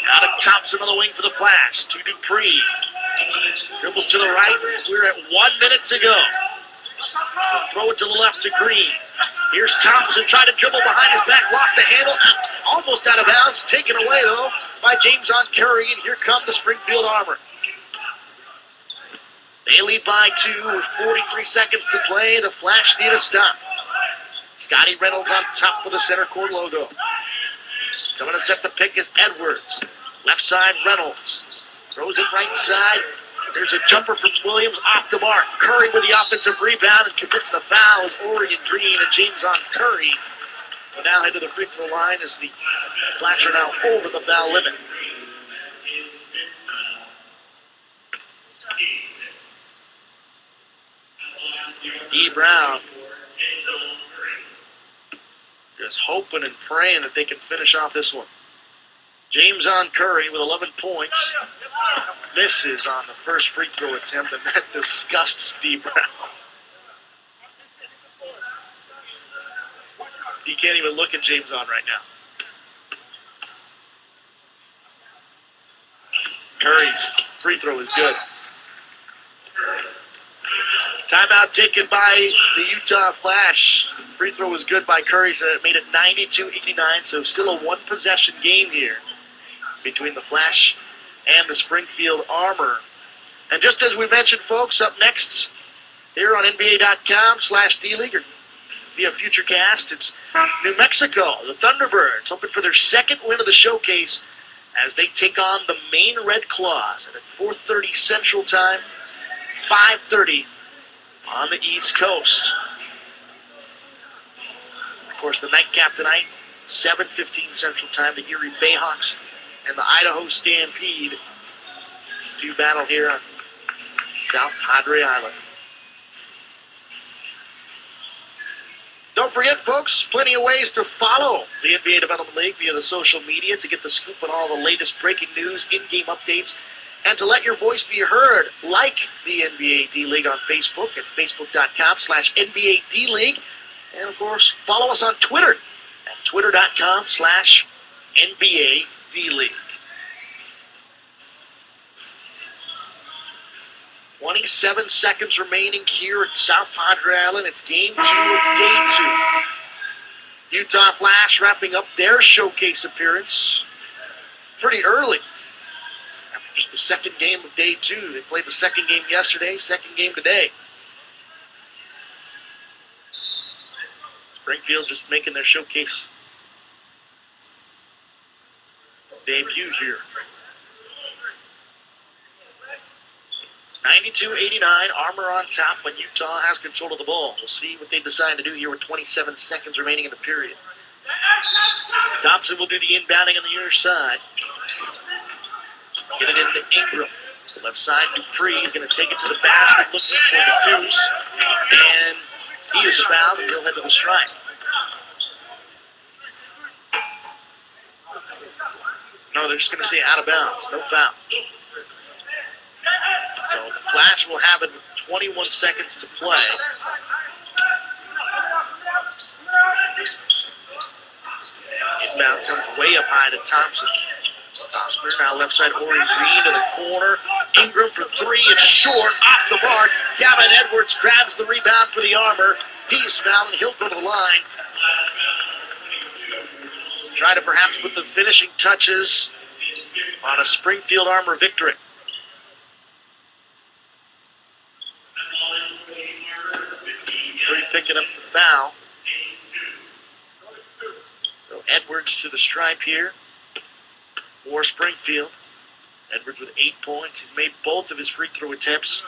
Now to Thompson on the wing for the Flash. To Dupree. Dribbles to the right. We're at 1 minute to go. Throw it to the left to Green. Here's Thompson trying to dribble behind his back. Lost the handle. Almost out of bounds. Taken away, though, by James on Curry. And here come the Springfield Armor. They lead by 2 with 43 seconds to play. The Flash need a stop. Scotty Reynolds on top with the center court logo. Coming to set the pick is Edwards. Left side, Reynolds. Throws it right side. There's a jumper from Williams off the mark. Curry with the offensive rebound and committing the foul is Oregon Green and James on Curry. Will now head to the free throw line as the Flash are now over the foul limit. E. Brown just hoping and praying that they can finish off this one. James on Curry with 11 points. Misses on the first free throw attempt, and that disgusts D. Brown. He can't even look at James on right now. Curry's free throw is good. Timeout taken by the Utah Flash. Free throw was good by Curry, so it made it 92-89, so still a one-possession game here between the Flash and the Springfield Armor. And just as we mentioned, folks, up next here on NBA.com/D-League or via Futurecast, it's New Mexico, the Thunderbirds, hoping for their second win of the showcase as they take on the Maine Red Claws at 4:30 Central Time, 5:30 on the East Coast. Of course, the nightcap tonight, 7:15 Central Time, the Erie Bayhawks and the Idaho Stampede do battle here on South Padre Island. Don't forget, folks, plenty of ways to follow the NBA Development League via the social media to get the scoop on all the latest breaking news, in-game updates, and to let your voice be heard. Like the NBA D-League on Facebook at facebook.com/NBA D-League. And, of course, follow us on Twitter at twitter.com/NBA D-League. 27 seconds remaining here at South Padre Island. It's game 2 of day 2. Utah Flash wrapping up their showcase appearance pretty early. Just the second game of day 2. They played the second game yesterday, second game today. Springfield just making their showcase debut here. 92-89, Armor on top, but Utah has control of the ball. We'll see what they decide to do here with 27 seconds remaining in the period. Thompson will do the inbounding on the near side. Get it into Ingram. Left side, Dupree is going to take it to the basket, looking for the deuce. And he is fouled, and he'll head to the strike. No, they're just going to say out of bounds. No foul. So the Flash will have it with 21 seconds to play. Inbound comes way up high to Thompson. Thompson now left side, Ori Green to the corner. Ingram for 3. It's short, off the mark. Gavin Edwards grabs the rebound for the Armor. He's fouled, and he'll go to the line. Try to perhaps put the finishing touches on a Springfield Armor victory. Picking up the foul. So Edwards to the stripe here for Springfield. Edwards with 8 points. He's made both of his free throw attempts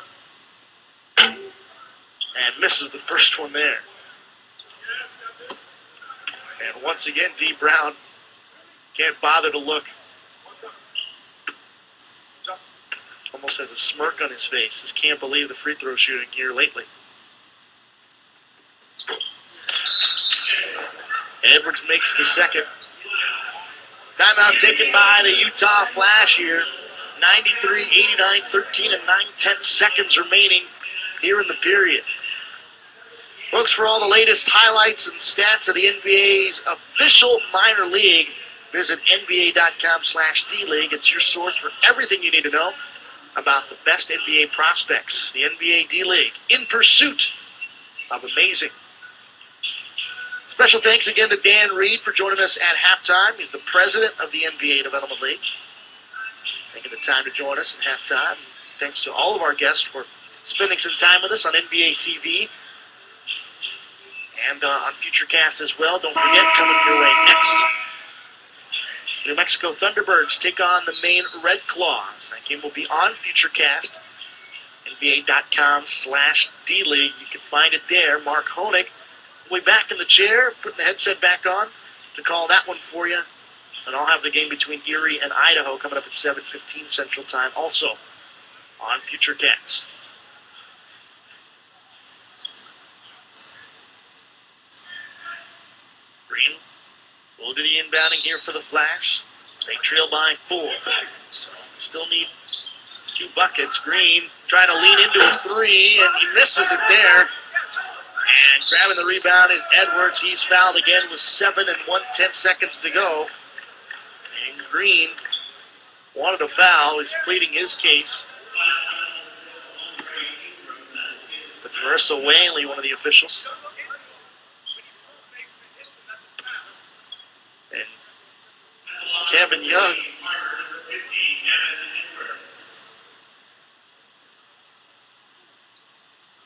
and misses the first one there. And once again, D. Brown can't bother to look. Almost has a smirk on his face. Just can't believe the free throw shooting here lately. Edwards makes the second. Timeout taken by the Utah Flash here. 93-89, 13 and 9/10 seconds remaining here in the period. Folks, for all the latest highlights and stats of the NBA's official minor league, visit nba.com/D-League. It's your source for everything you need to know about the best NBA prospects. The NBA D-League, in pursuit of amazing. Special thanks again to Dan Reed for joining us at halftime. He's the president of the NBA Development League. Taking the time to join us at halftime. Thanks to all of our guests for spending some time with us on NBA TV and on FutureCast as well. Don't forget, coming your way next, New Mexico Thunderbirds take on the Maine Red Claws. That game will be on FutureCast. NBA.com/D-League. You can find it there. Mark Honig will be back in the chair, putting the headset back on to call that one for you. And I'll have the game between Erie and Idaho coming up at 7:15 Central Time, also on FutureCast. Green will do the inbounding here for the Flash. They trail by 4. Still need 2 buckets. Green trying to lean into a 3, and he misses it there. And grabbing the rebound is Edwards. He's fouled again with 7 and 1/10 seconds to go. And Green wanted a foul. He's pleading his case. But Marissa Whaley, one of the officials. And Kevin Young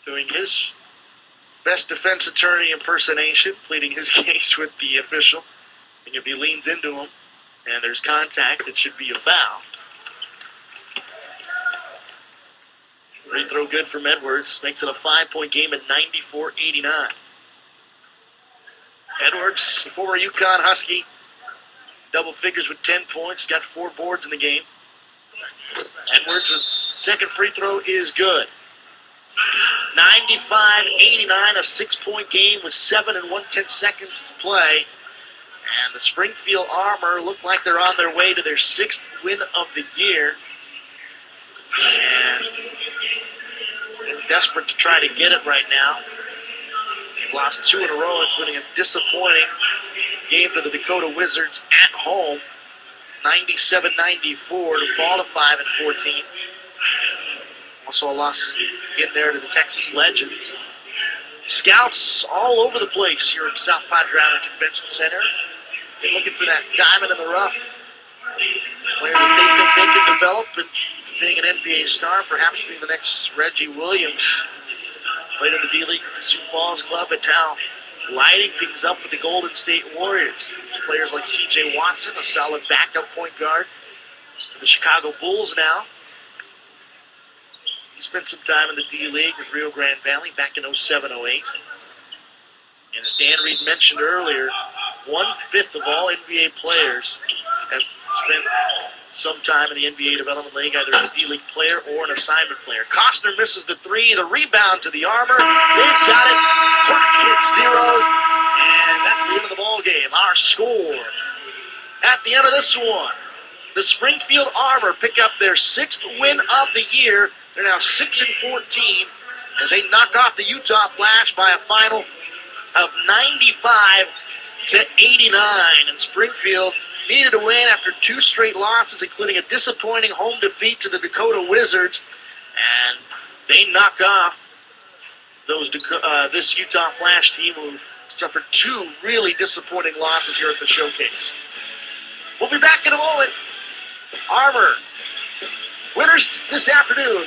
doing his best defense attorney impersonation, pleading his case with the official. And if he leans into him and there's contact, it should be a foul. Free throw good from Edwards. Makes it a 5-point game at 94-89. Edwards, the former UConn Husky, double figures with 10 points, got 4 boards in the game. Edwards' second free throw is good. 95-89, a 6-point game with 7 1/10 seconds to play. And the Springfield Armor look like they're on their way to their 6th win of the year. And they're desperate to try to get it right now. They've lost 2 in a row, including a disappointing game to the Dakota Wizards at home. 97-94 to fall to 5-14. Also a loss in there to the Texas Legends. Scouts all over the place here at South Padre Island Convention Center. They're looking for that diamond in the rough. Player that they think they can develop and being an NBA star, perhaps being the next Reggie Williams. Played in the D-League with the Sioux Falls Club, and now lighting things up with the Golden State Warriors. Players like C.J. Watson, a solid backup point guard for the Chicago Bulls now. He spent some time in the D-League with Rio Grande Valley back in 07-08. And as Dan Reed mentioned earlier, 1/5 of all NBA players have spent some time in the NBA Development League, either as a D-League player or an assignment player. Costner misses the 3, the rebound to the Armor. They've got it. Clock hits zeros, and that's the end of the ball game. Our score at the end of this one, the Springfield Armor pick up their 6th win of the year. They're now 6-14 as they knock off the Utah Flash by a final of 95-89. And Springfield needed a win after 2 straight losses, including a disappointing home defeat to the Dakota Wizards. And they knock off this Utah Flash team who suffered 2 really disappointing losses here at the showcase. We'll be back in a moment. Armor winners this afternoon.